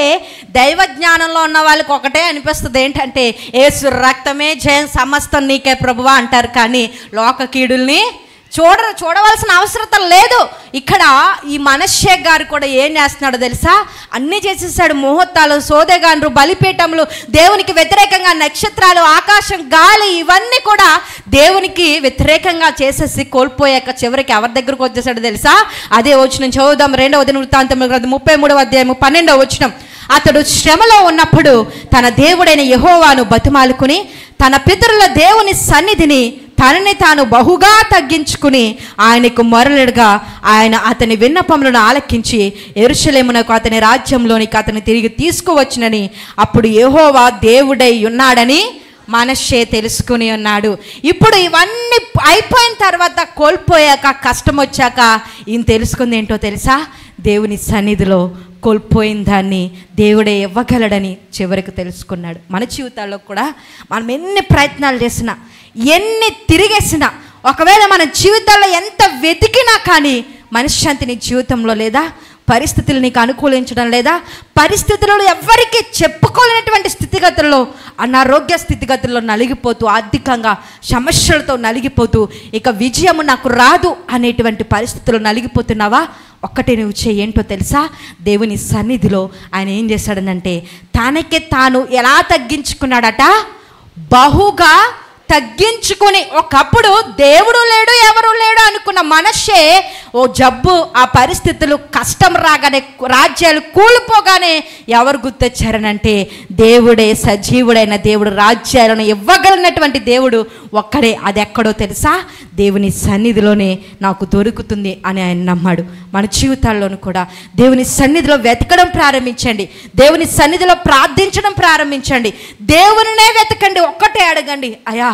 దైవ జ్ఞానంలో ఉన్న వాళ్ళకి ఒకటే అనిపిస్తుంది, ఏంటంటే యేసు రక్తమే జయం, సమస్తం నీకే ప్రభువా అంటారు. కానీ లోక కీడుల్ని చూడవలసిన అవసరం లేదు. ఇక్కడ ఈ మనష్షే గారు కూడా ఏం చేస్తున్నాడో తెలుసా? అన్నీ చేసేసాడు. ముహూర్తాలు, సోదెగాండ్రు, బలిపీఠములు, దేవునికి వ్యతిరేకంగా నక్షత్రాలు, ఆకాశం, గాలి, ఇవన్నీ కూడా దేవునికి వ్యతిరేకంగా చేసేసి కోల్పోయాక చివరికి ఎవరి దగ్గరకు వచ్చేసాడు తెలుసా? అదే వచనం చదువుదాం. 2వ దినవృత్తాంతముల గ్రంథం 33వ అధ్యాయం 12వ వచనం. అతడు శ్రమలో ఉన్నప్పుడు తన దేవుడైన యెహోవాను బతిమాలుకుని తన పితరుల దేవుని సన్నిధిని తనని తాను బహుగా తగ్గించుకుని ఆయనకు మొరలుడుగా ఆయన అతని విన్నపములను ఆలకించి యెరూషలేమునకు అతని రాజ్యంలోనికి అతని తిరిగి తీసుకువచ్చునని అప్పుడు యెహోవా దేవుడై ఉన్నాడని మనష్షే తెలుసుకుని ఉన్నాడు. ఇప్పుడు ఇవన్నీ అయిపోయిన తర్వాత, కోల్పోయాక, కష్టం వచ్చాక ఈయన తెలుసుకుంది ఏంటో తెలుసా? దేవుని సన్నిధిలో కోల్పోయిన దాన్ని దేవుడే ఇవ్వగలడని చివరికి తెలుసుకున్నాడు. మన జీవితాల్లో కూడా మనం ఎన్ని ప్రయత్నాలు చేసినా, ఎన్ని తిరిగేసినా, ఒకవేళ మన జీవితాల్లో ఎంత వెతికినా కానీ మనశ్శాంతి నీ జీవితంలో లేదా, పరిస్థితులు నీకు అనుకూలించడం లేదా, పరిస్థితులలో ఎవ్వరికీ చెప్పుకోలేనటువంటి స్థితిగతుల్లో, అనారోగ్య స్థితిగతుల్లో నలిగిపోతూ, ఆర్థికంగా సమస్యలతో నలిగిపోతూ, ఇక విజయము నాకు రాదు అనేటువంటి పరిస్థితుల్లో నలిగిపోతున్నావా? ఒక్కటే నువ్వు ఏంటో తెలుసా? దేవుని సన్నిధిలో ఆయన ఏం చేశాడనంటే తనకి తాను ఎలా తగ్గించుకున్నాడట? బహుగా తగ్గించుకొని. ఒకప్పుడు దేవుడు లేడు, ఎవరు లేడు అనుకున్న మనష్షే ఓ జబ్బు, ఆ పరిస్థితులు, కష్టం రాగానే, రాజ్యాలు కూలిపోగానే ఎవరు గుర్తొచ్చారనంటే దేవుడే, సజీవుడైన దేవుడు, రాజ్యాలను ఇవ్వగలిగినటువంటి దేవుడు ఒక్కడే. అది ఎక్కడో తెలుసా? దేవుని సన్నిధిలోనే నాకు దొరుకుతుంది అని ఆయన నమ్మాడు. మన జీవితాల్లోనూ కూడా దేవుని సన్నిధిలో వెతకడం ప్రారంభించండి. దేవుని సన్నిధిలో ప్రార్థించడం ప్రారంభించండి. దేవునినే వెతకండి. ఒక్కటే అడగండి, అయ్యా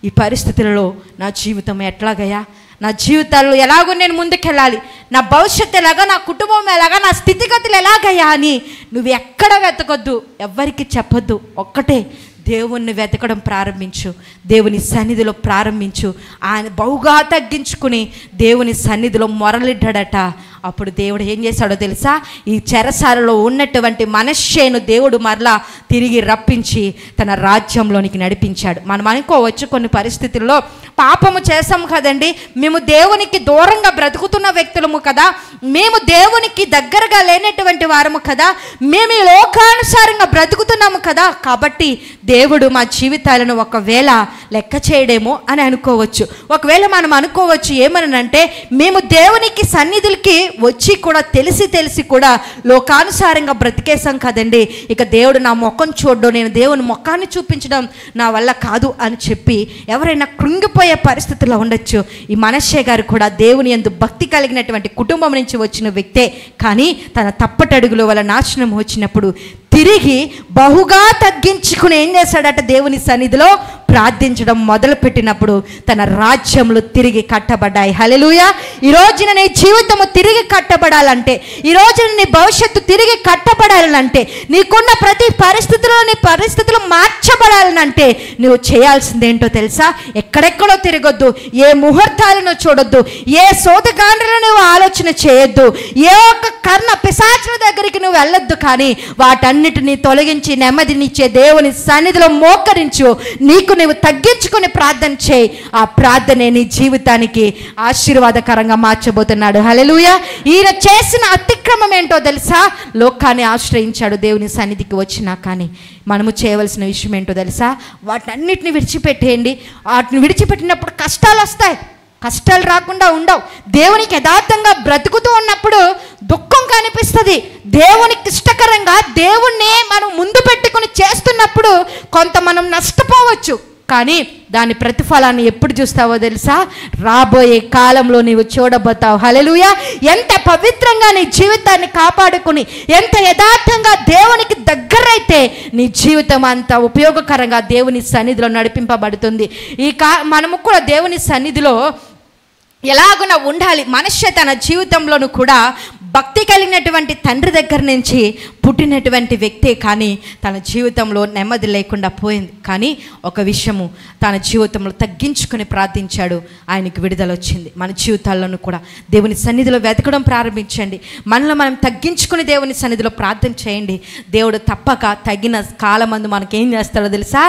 ఈ పరిస్థితులలో నా జీవితం ఎట్లాగయ్యా, నా జీవితాల్లో ఎలాగో నేను ముందుకెళ్ళాలి, నా భవిష్యత్తు ఎలాగా, నా కుటుంబం ఎలాగా, నా స్థితిగతులు ఎలాగయ్యా అని నువ్వు ఎక్కడ వెతకొద్దు, ఎవ్వరికి చెప్పొద్దు. ఒక్కటే దేవుణ్ణి వెతకడం ప్రారంభించు. దేవుని సన్నిధిలో ప్రారంభించు. ఆయన బహుగా తగ్గించుకుని దేవుని సన్నిధిలో మొరలిడ్డాడట. అప్పుడు దేవుడు ఏం చేశాడో తెలుసా? ఈ చెరసాలలో ఉన్నటువంటి మనష్షేను దేవుడు మరలా తిరిగి రప్పించి తన రాజ్యంలోనికి నడిపించాడు. మనం అనుకోవచ్చు కొన్ని పరిస్థితుల్లో పాపము చేసాము కదండి, మేము దేవునికి దూరంగా బ్రతుకుతున్న వ్యక్తులము కదా, మేము దేవునికి దగ్గరగా లేనటువంటి వారము కదా, మేము ఈ లోకానుసారంగా బ్రతుకుతున్నాము కదా, కాబట్టి దేవుడు మా జీవితాలను ఒకవేళ లెక్క చేయడేమో అని అనుకోవచ్చు. ఒకవేళ మనం అనుకోవచ్చు ఏమనంటే, మేము దేవునికి సన్నిధులకి వచ్చి కూడా తెలిసి కూడా లోకానుసారంగా బ్రతికేశాం కదండి, ఇక దేవుడు నా ముఖం చూడడం, నేను దేవుని ముఖాన్ని చూపించడం నా వల్ల కాదు అని చెప్పి ఎవరైనా కృంగిపోయే పరిస్థితుల్లో ఉండొచ్చు. ఈ మనష్షే గారు కూడా దేవుని యందు భక్తి కలిగినటువంటి కుటుంబం నుంచి వచ్చిన వ్యక్తే. కానీ తన తప్పటడుగుల వల్ల నాశనం వచ్చినప్పుడు తిరిగి బహుగా తగ్గించుకుని ఏం చేశాడట, దేవుని సన్నిధిలో ప్రార్థించడం మొదలుపెట్టినప్పుడు తన రాజ్యములు తిరిగి కట్టబడ్డాయి. హల్లెలూయా. ఈ రోజున నీ జీవితము తిరిగి కట్టబడాలంటే, ఈ రోజున నీ భవిష్యత్తు తిరిగి కట్టబడాలంటే, నీకున్న ప్రతి పరిస్థితిలో నీ పరిస్థితులు మార్చబడాలనంటే నువ్వు చేయాల్సింది ఏంటో తెలుసా? ఎక్కడెక్కడో తిరగొద్దు, ఏ ముహూర్తాలను చూడొద్దు, ఏ సోదకాండ్రలను నువ్వు ఆలోచన చేయొద్దు, ఏ ఒక్క కర్ణ పిశాచుల దగ్గరికి నువ్వు వెళ్ళొద్దు. కానీ వాటన్నిటిని తొలగించి నెమ్మదినిచ్చే దేవుని సన్నిధిలో మోకరించు, నీకు నువ్వు తగ్గించుకొని ప్రార్థన చేయి. ఆ ప్రార్థనే నీ జీవితానికి ఆశీర్వాదకరంగా మార్చబోతున్నాడు. హల్లెలూయా. ఈయన చేసిన అతిక్రమం ఏంటో తెలుసా? లోకాన్ని ఆశ్రయించాడు. దేవుని సన్నిధికి వచ్చినా కానీ మనము చేయవలసిన విషయం ఏంటో తెలుసా? వాటన్నిటిని విడిచిపెట్టేయండి. వాటిని విడిచిపెట్టినప్పుడు కష్టాలు వస్తాయి, కష్టాలు రాకుండా ఉండవు. దేవునికి యథార్థంగా బ్రతుకుతూ ఉన్నప్పుడు దుఃఖం కనిపిస్తుంది. దేవునికి ఇష్టకరంగా దేవుణ్ణి మనం ముందు పెట్టుకుని చేస్తున్నప్పుడు కొంత మనం నష్టపోవచ్చు. కానీ దాని ప్రతిఫలాన్ని ఎప్పుడు చూస్తావో తెలుసా? రాబోయే కాలంలో నీవు చూడబోతావు. హల్లెలూయా. ఎంత పవిత్రంగా నీ జీవితాన్ని కాపాడుకుని, ఎంత యథార్థంగా దేవునికి దగ్గరైతే నీ జీవితం అంత ఉపయోగకరంగా దేవుని సన్నిధిలో నడిపింపబడుతుంది. మనము కూడా దేవుని సన్నిధిలో ఎలాగున ఉండాలి. మనుష్య తన జీవితంలోనూ కూడా భక్తి కలిగినటువంటి తండ్రి దగ్గర నుంచి పుట్టినటువంటి వ్యక్తే, కానీ తన జీవితంలో నెమ్మది లేకుండా పోయింది. కానీ ఒక విషయము, తన జీవితంలో తగ్గించుకొని ప్రార్థించాడు, ఆయనకు విడుదల వచ్చింది. మన జీవితాల్లోనూ కూడా దేవుని సన్నిధిలో వెతకడం ప్రారంభించండి. మనలో మనం తగ్గించుకుని దేవుని సన్నిధిలో ప్రార్థన చేయండి. దేవుడు తప్పక తగిన కాలమందు మనకేం చేస్తాడో తెలుసా?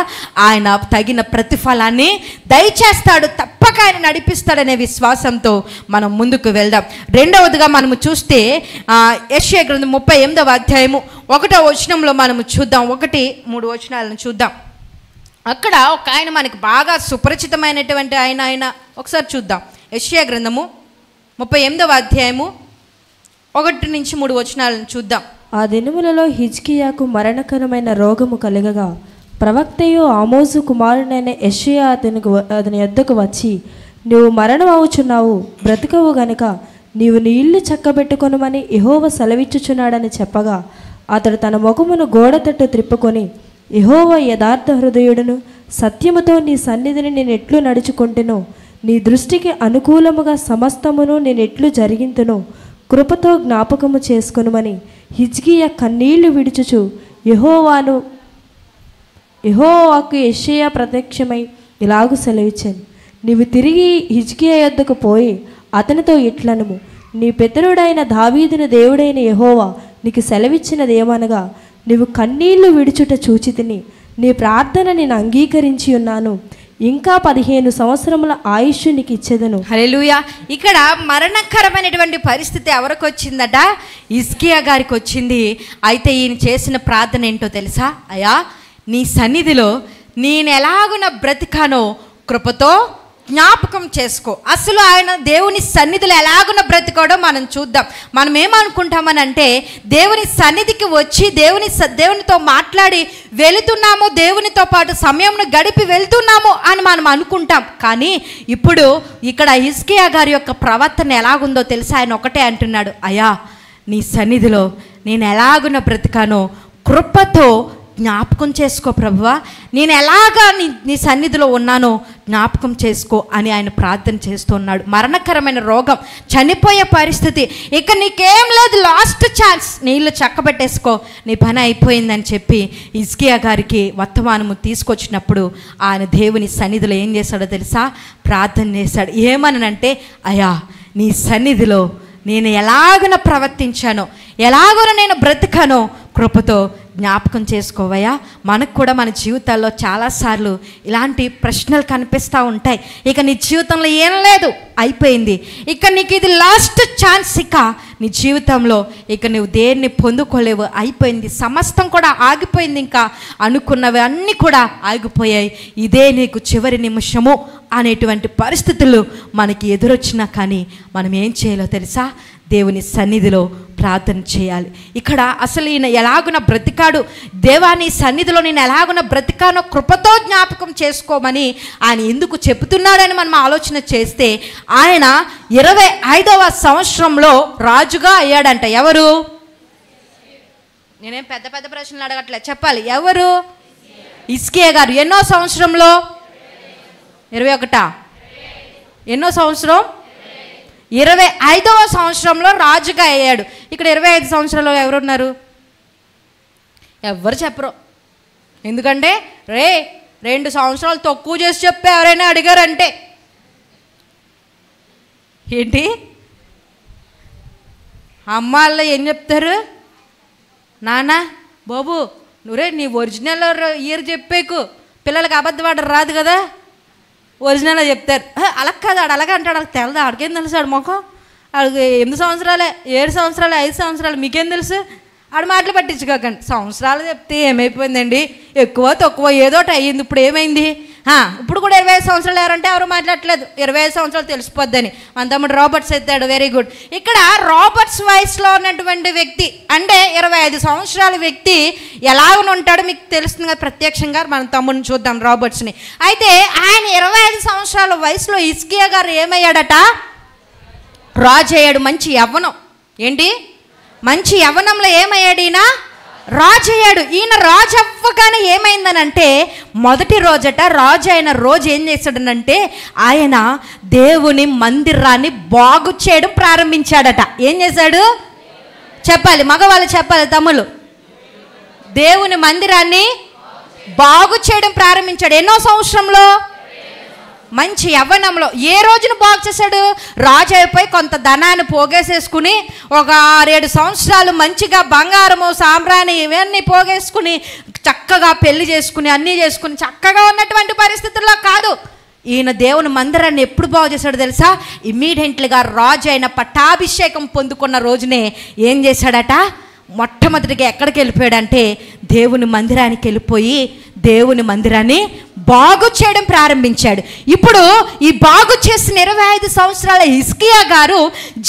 ఆయన తగిన ప్రతిఫలాన్ని దయచేస్తాడు, తప్పక ఆయన నడిపిస్తాడనే విశ్వాసంతో మనం ముందుకు వెళ్దాం. రెండవదిగా మనము చూస్తే యెషయా గ్రంథం 38వ అధ్యాయము 1వ వచనంలో మనము చూద్దాం. 1-3 వచనాలను చూద్దాం. అక్కడ ఒక ఆయన మనకి బాగా సుపరిచితమైనటువంటి ఆయన ఒకసారి చూద్దాం. యెషయా గ్రంథము 38వ అధ్యాయము 1-3 వచనాలను చూద్దాం. ఆ దినములలో హిజ్కియాకు మరణకరమైన రోగము కలగగా ప్రవక్తయు ఆమోజు కుమారుడైన యెషయా అతని యొద్దకు వచ్చి, నువ్వు మరణం అవుచున్నావు, బ్రతుకవు గనుక నీవు నీ ఇల్లు చక్కబెట్టుకొనుమని యెహోవా సెలవిచ్చుచున్నాడని చెప్పగా, అతడు తన ముఖమును గోడ తట్టు త్రిప్పుకొని, యెహోవా యథార్థ హృదయుడును, సత్యముతో నీ సన్నిధిని నేనెట్లు నడుచుకుంటునో, నీ దృష్టికి అనుకూలముగా సమస్తమును నేనెట్లు జరిగింతునో కృపతో జ్ఞాపకము చేసుకొనుమని హిజ్కియా కన్నీళ్లు విడుచుచు యెహోవాకు యెషయా ప్రత్యక్షమై ఇలాగు సెలవిచ్చాను, నీవు తిరిగి హిజ్కియా యొద్దకు పోయి అతనితో ఇట్లనుము, నీ పితరుడైన దావీదుని దేవుడైన యెహోవా నీకు సెలవిచ్చినది ఏమనగా, నీవు కన్నీళ్లు విడుచుట చూచితిని, నీ ప్రార్థన నేను అంగీకరించి ఉన్నాను, ఇంకా 15 సంవత్సరముల ఆయుష్ నీకు ఇచ్చేదను. హల్లెలూయా. ఇక్కడ మరణకరమైనటువంటి పరిస్థితి ఎవరికి వచ్చిందట? హిజ్కియా గారికి వచ్చింది. అయితే ఈయన చేసిన ప్రార్థన ఏంటో తెలుసా? అయ్యా, నీ సన్నిధిలో నేను ఎలాగున బ్రతికానో కృపతో జ్ఞాపకం చేసుకో. అసలు ఆయన దేవుని సన్నిధిలో ఎలాగున బ్రతికాడో మనం చూద్దాం. మనం ఏమనుకుంటామనంటే, దేవుని సన్నిధికి వచ్చి దేవునితో మాట్లాడి వెళుతున్నాము, దేవునితో పాటు సమయంను గడిపి వెళ్తున్నాము అని మనం అనుకుంటాం. కానీ ఇప్పుడు ఇక్కడ హిజ్కియా గారి యొక్క ప్రవర్తన ఎలాగుందో తెలుసా? ఆయన ఒకటే అంటున్నాడు, అయ్యా, నీ సన్నిధిలో నేను ఎలాగున బ్రతికానో కృపతో జ్ఞాపకం చేసుకో ప్రభువా, నేను ఎలాగా నీ సన్నిధిలో ఉన్నానో జ్ఞాపకం చేసుకో అని ఆయన ప్రార్థన చేస్తున్నాడు. మరణకరమైన రోగం, చనిపోయే పరిస్థితి, ఇక నీకేం లేదు, లాస్ట్ ఛాన్స్, నీళ్ళు చక్కబెట్టేసుకో, నీ పని అయిపోయిందని చెప్పి హిజ్కియా గారికి వర్తమానము తీసుకొచ్చినప్పుడు ఆయన దేవుని సన్నిధిలో ఏం చేశాడో తెలుసా? ప్రార్థన చేశాడు. ఏమనంటే, అయ్యా, నీ సన్నిధిలో నేను ఎలాగున ప్రవర్తించానో, ఎలాగున నేను బ్రతికానో కృపతో జ్ఞాపకం చేసుకోవయ్యా. మనకు కూడా మన జీవితాల్లో చాలాసార్లు ఇలాంటి ప్రశ్నలు కనిపిస్తూ ఉంటాయి. ఇక నీ జీవితంలో ఏం లేదు, అయిపోయింది, ఇక నీకు ఇది లాస్ట్ ఛాన్స్, ఇక నీ జీవితంలో ఇక నువ్వు దేన్ని పొందుకోలేవు, అయిపోయింది, సమస్తం కూడా ఆగిపోయింది, ఇంకా అనుకున్నవి అన్నీ కూడా ఆగిపోయాయి, ఇదే నీకు చివరి నిమిషము అనేటువంటి పరిస్థితులు మనకి ఎదురొచ్చినా కానీ మనం ఏం చేయాలో తెలుసా? దేవుని సన్నిధిలో ప్రార్థన చేయాలి. ఇక్కడ అసలు ఈయన ఎలాగున బ్రతికాడు, దేవాని సన్నిధిలో నేను ఎలాగున బ్రతికానో కృపతో జ్ఞాపకం చేసుకోమని ఆయన ఎందుకు చెబుతున్నాడని మనం ఆలోచన చేస్తే, ఆయన 25వ సంవత్సరంలో రాజుగా అయ్యాడంట. ఎవరు? నేనేం పెద్ద పెద్ద ప్రశ్నలు అడగట్లేదు, చెప్పాలి. ఎవరు? హిజ్కియా గారు. ఎన్నో సంవత్సరంలో? 21. ఎన్నో సంవత్సరం? 25వ సంవత్సరంలో రాజుగా అయ్యాడు. ఇక్కడ 25 సంవత్సరాలు ఎవరున్నారు? ఎవరు చెప్పరు. ఎందుకంటే 2 సంవత్సరాలు తక్కువ చేసి చెప్పి ఎవరైనా అడిగారంటే ఏంటి అమ్మాళ్ళు ఏం చెప్తారు? నాన్న బాబు నువ్వే నీ ఒరిజినల్ ఇయర్ చెప్పేకు, పిల్లలకి అబద్ధం ఆడరు రాదు కదా, ఒరిజినల్ చెప్తారు. అలా కాదు, ఆడు అలాగే అంటాడు, వాళ్ళకి తెలదు, ఆడికేం తెలుసు, ఆడు మొఖం, ఆడికి 8 సంవత్సరాలే, 7 సంవత్సరాలు, 5 సంవత్సరాలు, మీకేం తెలుసు? ఆడు మాటలు పట్టించుకోకండి. సంవత్సరాలు చెప్తే ఏమైపోయిందండి, ఎక్కువ తక్కువ ఏదోటి అయ్యింది. ఇప్పుడు ఏమైంది? ఇప్పుడు కూడా 25 సంవత్సరాలు ఎవరంటే ఎవరు మాట్లాడట్లేదు, 25 సంవత్సరాలు తెలిసిపోద్దని. మన తమ్ముడు రాబర్ట్స్ ఎత్తాడు, వెరీ గుడ్. ఇక్కడ రాబర్ట్స్ వయసులో ఉన్నటువంటి వ్యక్తి అంటే 25 సంవత్సరాల వ్యక్తి ఎలాగ ఉంటాడో మీకు తెలుస్తుంది కదా ప్రత్యక్షంగా. మన తమ్ముడిని చూద్దాం, రాబర్ట్స్ని. అయితే ఆయన 25 సంవత్సరాల వయసులో హిజ్కియా గారు ఏమయ్యాడట? రాజు అయ్యాడు. మంచి యవ్వనం. ఏంటి? మంచి యవ్వనంలో ఏమయ్యాడు ఈయన? రాజు అయ్యాడు. ఈయన రాజు అవ్వగానే ఏమైందనంటే, మొదటి రోజట రాజు అయిన రోజు ఏం చేశాడనంటే, ఆయన దేవుని మందిరాన్ని బాగు చేయడం ప్రారంభించాడట. ఏం చేశాడు? చెప్పాలి, మగవాళ్ళు చెప్పాలి, తమ్ముళ్ళు. దేవుని మందిరాన్ని బాగు చేయడం ప్రారంభించాడు. ఎన్నో సంవత్సరంలో? మంచి యవ్వనంలో. ఏ రోజున బాగు చేశాడు? రాజు అయిపోయి కొంత ధనాన్ని పోగేసేసుకుని ఒక 6-7 సంవత్సరాలు మంచిగా బంగారము సాంబ్రాణి ఇవన్నీ పోగేసుకుని చక్కగా పెళ్లి చేసుకుని అన్నీ చేసుకుని చక్కగా ఉన్నటువంటి పరిస్థితుల్లో కాదు. ఈయన దేవుని మందిరాన్ని ఎప్పుడు బాగు చేశాడు తెలుసా? ఇమ్మీడియట్లీగా రాజు అయిన పట్టాభిషేకం పొందుకున్న రోజునే ఏం చేశాడట? మొట్టమొదటిగా ఎక్కడికి వెళ్ళిపోయాడంటే దేవుని మందిరానికి వెళ్ళిపోయి దేవుని మందిరాన్ని బాగు చేయడం ప్రారంభించాడు. ఇప్పుడు ఈ బాగు చేసిన 25 సంవత్సరాల హిజ్కియా గారు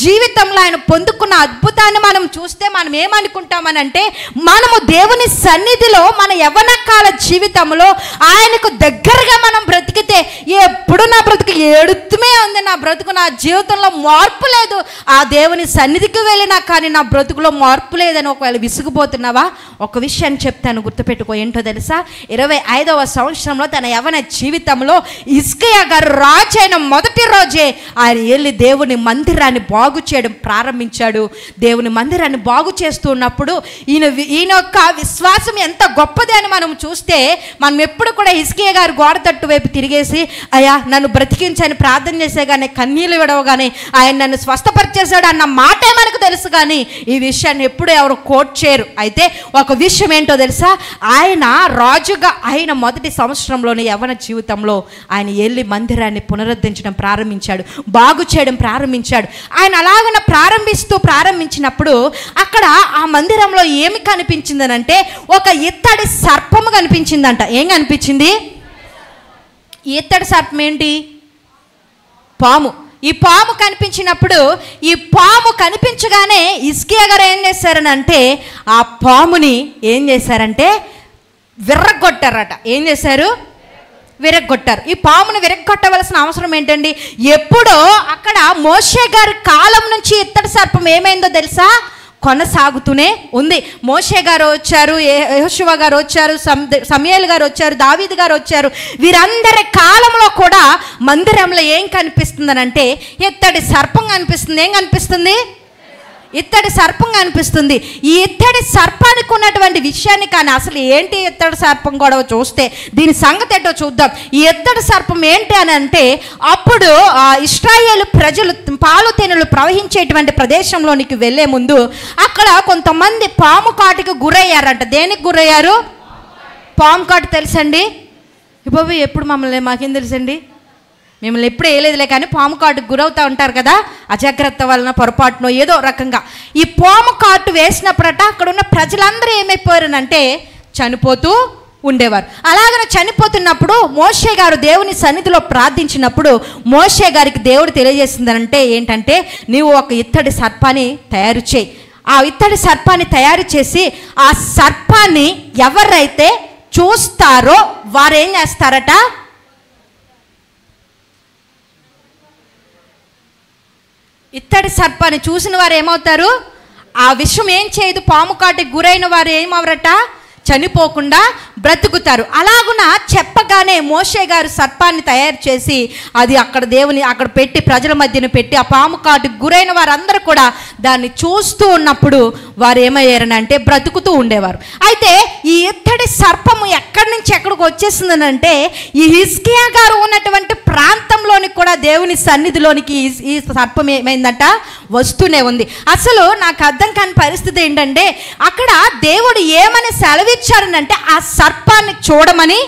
జీవితంలో ఆయన పొందుకున్న అద్భుతాన్ని మనం చూస్తే మనం ఏమనుకుంటామనంటే, మనము దేవుని సన్నిధిలో మన యవ్వన కాల జీవితంలో ఆయనకు దగ్గరగా మనం బ్రతికితే, ఎప్పుడు నా బ్రతుకు ఏడుతుమే ఉంది, నా బ్రతుకు, నా జీవితంలో మార్పు లేదు, ఆ దేవుని సన్నిధికి వెళ్ళినా కానీ నా బ్రతుకులో మార్పు లేదని ఒకవేళ విసిగిపోతున్నావా? ఒక విషయాన్ని చెప్తాను, గుర్తుపెట్టుకో. ఏంటో తెలుసా? 25వ సంవత్సరంలో తన యవ్వన జీవితంలో హిజ్కియా గారు రాజు అయిన మొదటి రోజే ఆయన వెళ్ళి దేవుని మందిరాన్ని బాగు చేయడం ప్రారంభించాడు. దేవుని మందిరాన్ని బాగు చేస్తున్నప్పుడు ఈయన యొక్క విశ్వాసం ఎంత గొప్పది అని మనం చూస్తే, మనం ఎప్పుడు కూడా హిజ్కియా గారు గోడ తట్టు వైపు తిరిగేసి అయ్యా నన్ను బ్రతికించని ప్రార్థన చేసే కానీ కన్నీళ్ళు విడవగానే ఆయన నన్ను స్వస్థపరిచేశాడు అన్న మాటే మనకు తెలుసు, కానీ ఈ విషయాన్ని ఎప్పుడు ఎవరు కోట్ చేయరు. అయితే ఒక విషయం ఏంటో తెలుసా? ఆయన రాజుగా అయిన మొదటి సంవత్సరంలోనే యవ్వన జీవితంలో ఆయన వెళ్ళి మందిరాన్ని పునరుద్ధరించడం ప్రారంభించాడు, బాగు చేయడం ప్రారంభించాడు. ఆయన అలాగన ప్రారంభించినప్పుడు అక్కడ ఆ మందిరంలో ఏమి కనిపించిందనంటే, ఒక ఇత్తడి సర్పము కనిపించిందంట. ఏం కనిపించింది? ఇత్తడి సర్పం ఏంటి? పాము. ఈ పాము కనిపించినప్పుడు, ఈ పాము కనిపించగానే హిజ్కియా గారు ఏం చేశారనంటే, ఆ పాముని ఏం చేశారంటే విర్రగొట్టారట. ఏం చేశారు? విరగొట్టారు. ఈ పామును విరగొట్టవలసిన అవసరం ఏంటండి? ఎప్పుడో అక్కడ మోషే గారి కాలం నుంచి ఇత్తడి సర్పం ఏమైందో తెలుసా? కొనసాగుతూనే ఉంది. మోషే గారు వచ్చారు, యెహోషువ గారు వచ్చారు, సమూయేలు గారు వచ్చారు, దావీదు గారు వచ్చారు. వీరందరి కాలంలో కూడా మందిరంలో ఏం కనిపిస్తుందనంటే ఇత్తడి సర్పం కనిపిస్తుంది. ఏం కనిపిస్తుంది? ఇత్తడి సర్పం కనిపిస్తుంది. ఈ ఇత్తడి సర్పానికి ఉన్నటువంటి విషయాన్ని కానీ అసలు ఏంటి ఇత్తడి సర్పం గొడవ చూస్తే దీని సంగతి ఏంటో చూద్దాం. ఈ ఇత్తడి సర్పం ఏంటి అని అంటే, అప్పుడు ఇశ్రాయేలు ప్రజలు పాలు తేనెలు ప్రవహించేటువంటి ప్రదేశంలోనికి వెళ్ళే ముందు అక్కడ కొంతమంది పాము కాటుకు గురయ్యారంట. దేనికి గురయ్యారు? పాము కాటు తెలుసండి? బాబు ఎప్పుడు మాకేం తెలుసండి, మిమ్మల్ని ఎప్పుడు వేయలేదులే, కానీ పాము కాటుకు గురవుతూ ఉంటారు కదా, అజాగ్రత్త వలన పొరపాటునో ఏదో రకంగా. ఈ పాము కాటు వేసినప్పుడట అక్కడ ఉన్న ప్రజలందరూ ఏమైపోయారనంటే చనిపోతూ ఉండేవారు. అలాగనే చనిపోతున్నప్పుడు మోషే గారు దేవుని సన్నిధిలో ప్రార్థించినప్పుడు మోషే గారికి దేవుడు తెలియజేసిందనంటే ఏంటంటే, నీవు ఒక ఇత్తడి సర్పాన్ని తయారు చేయి. ఆ ఇత్తడి సర్పాన్ని తయారు చేసి ఆ సర్పాన్ని ఎవరైతే చూస్తారో వారు ఏం చేస్తారట, ఇత్తడి సర్పాన్ని చూసిన వారు ఏమవుతారు, ఆ విషయం ఏం చేయదు, పాము కాటికి గురైన వారు ఏమవరట, చనిపోకుండా బ్రతుకుతారు. అలాగున చెప్పగానే మోషే గారు సర్పాన్ని తయారు చేసి అది అక్కడ దేవుని అక్కడ పెట్టి ప్రజల మధ్యన పెట్టి ఆ పాము కాటుకు గురైన వారందరూ కూడా దాన్ని చూస్తూ ఉన్నప్పుడు వారు ఏమయ్యారనంటే బ్రతుకుతూ ఉండేవారు. అయితే ఈ ఇత్తడి సర్పము ఎక్కడి నుంచి ఎక్కడికి వచ్చేసిందనంటే ఈ హిజ్కియా గారు ఉన్నటువంటి ప్రాంతంలోనికి కూడా దేవుని సన్నిధిలోనికి ఈ సర్పం ఏమైందట వస్తూనే ఉంది. అసలు నాకు అర్థం కాని పరిస్థితి ఏంటంటే అక్కడ దేవుడు ఏమని సెలవిచ్చారనంటే ఆ సర్పాన్ని చూడమని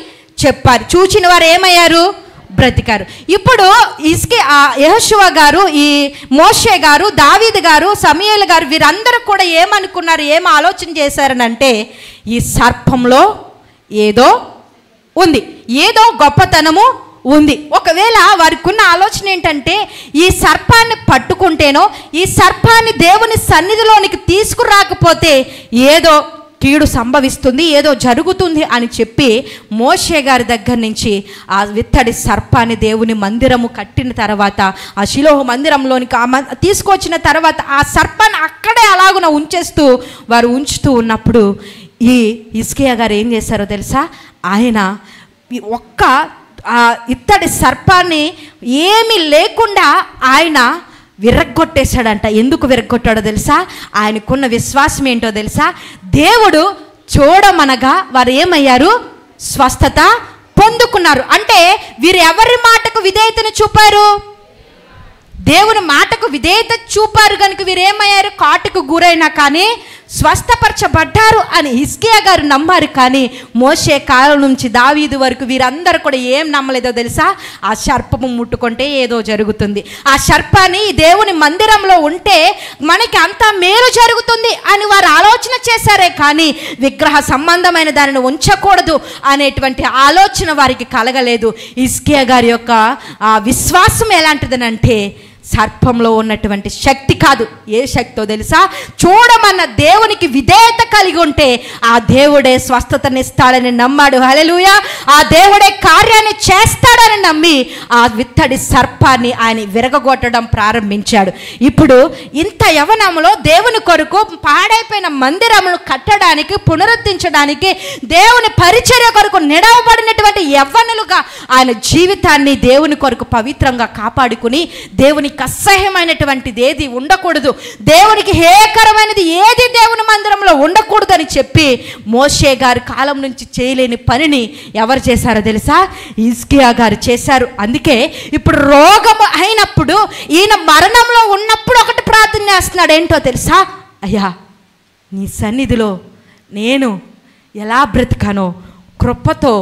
చెప్పారు. చూచిన వారు ఏమయ్యారు, బ్రతికారు. ఇప్పుడు యెహోషువ గారు, ఈ మోషే గారు, దావీదు గారు, సమూయేలు గారు వీరందరూ కూడా ఏమనుకున్నారు, ఏం ఆలోచన చేశారనంటే ఈ సర్పంలో ఏదో ఉంది, ఏదో గొప్పతనము ఉంది. ఒకవేళ వారికి ఉన్న ఆలోచన ఏంటంటే ఈ సర్పాన్ని పట్టుకుంటేనో ఈ సర్పాన్ని దేవుని సన్నిధిలోనికి తీసుకురాకపోతే ఏదో కీడు సంభవిస్తుంది, ఏదో జరుగుతుంది అని చెప్పి మోషే గారి దగ్గర నుంచి ఆ విత్తడి సర్పాన్ని దేవుని మందిరము కట్టిన తర్వాత ఆ షిలోహు మందిరంలోనికి తీసుకొచ్చిన తర్వాత ఆ సర్పాన్ని అక్కడే అలాగున వారు ఉంచుతూ ఉన్నప్పుడు ఈ హిజ్కియా గారు ఏం చేశారో తెలుసా, ఆయన ఒక్క ఆ ఇత్తడి సర్పాన్ని ఏమీ లేకుండా ఆయన విరగ్గొట్టేశాడంట. ఎందుకు విరగ్గొట్టాడో తెలుసా, ఆయనకున్న విశ్వాసం ఏంటో తెలుసా, దేవుడు చూడమనగా వారు ఏమయ్యారు, స్వస్థత పొందుకున్నారు. అంటే వీరు ఎవరి మాటకు విధేయతను చూపారు, దేవుని మాటకు విధేయత చూపారు కనుక వీరేమయ్యారు, కాటుకు గురైనా కానీ స్వస్థపరచబడ్డారు అని హిజ్కియా గారు నమ్మారు. కానీ మోషే కాలం నుంచి దావీదు వరకు వీరందరూ కూడా ఏం నమ్మలేదో తెలుసా, ఆ సర్పము ముట్టుకుంటే ఏదో జరుగుతుంది, ఆ సర్పాన్ని దేవుని మందిరంలో ఉంటే మనకి అంతా మేలు జరుగుతుంది అని వారు ఆలోచన చేశారే కానీ విగ్రహ సంబంధమైన దానిని ఉంచకూడదు అనేటువంటి ఆలోచన వారికి కలగలేదు. హిజ్కియా గారి యొక్క ఆ విశ్వాసం ఎలాంటిదనంటే సర్పంలో ఉన్నటువంటి శక్తి కాదు, ఏ శక్తితో తెలుసా, చూడమన్న దేవునికి విధేయత కలిగి ఉంటే ఆ దేవుడే స్వస్థతనిస్తాడని నమ్మాడు. హల్లెలూయా. ఆ దేవుడే కార్యాన్ని చేస్తాడని నమ్మి ఆ విత్తడి సర్పాన్ని ఆయన విరగగొట్టడం ప్రారంభించాడు. ఇప్పుడు ఇంత యవనంలో దేవుని కొరకు పాడైపోయిన మందిరమును కట్టడానికి, పునరుద్ధరించడానికి, దేవుని పరిచర్య కొరకు నిడవబడినటువంటి యవ్వనులుగా ఆయన జీవితాన్ని దేవుని కొరకు పవిత్రంగా కాపాడుకుని దేవుని అసహ్యమైనటువంటిది ఏది ఉండకూడదు, దేవునికి హేయకరమైనది ఏది దేవుని మందిరంలో ఉండకూడదని చెప్పి మోషే గారి కాలం నుంచి చేయలేని పనిని ఎవరు చేశారో తెలుసా, హిజ్కియా గారు చేశారు. అందుకే ఇప్పుడు రోగము అయినప్పుడు ఈయన మరణంలో ఉన్నప్పుడు ఒకటి ప్రార్థన చేస్తున్నాడు, ఏంటో తెలుసా, అయ్యా నీ సన్నిధిలో నేను ఎలా బ్రతికానో కృపతో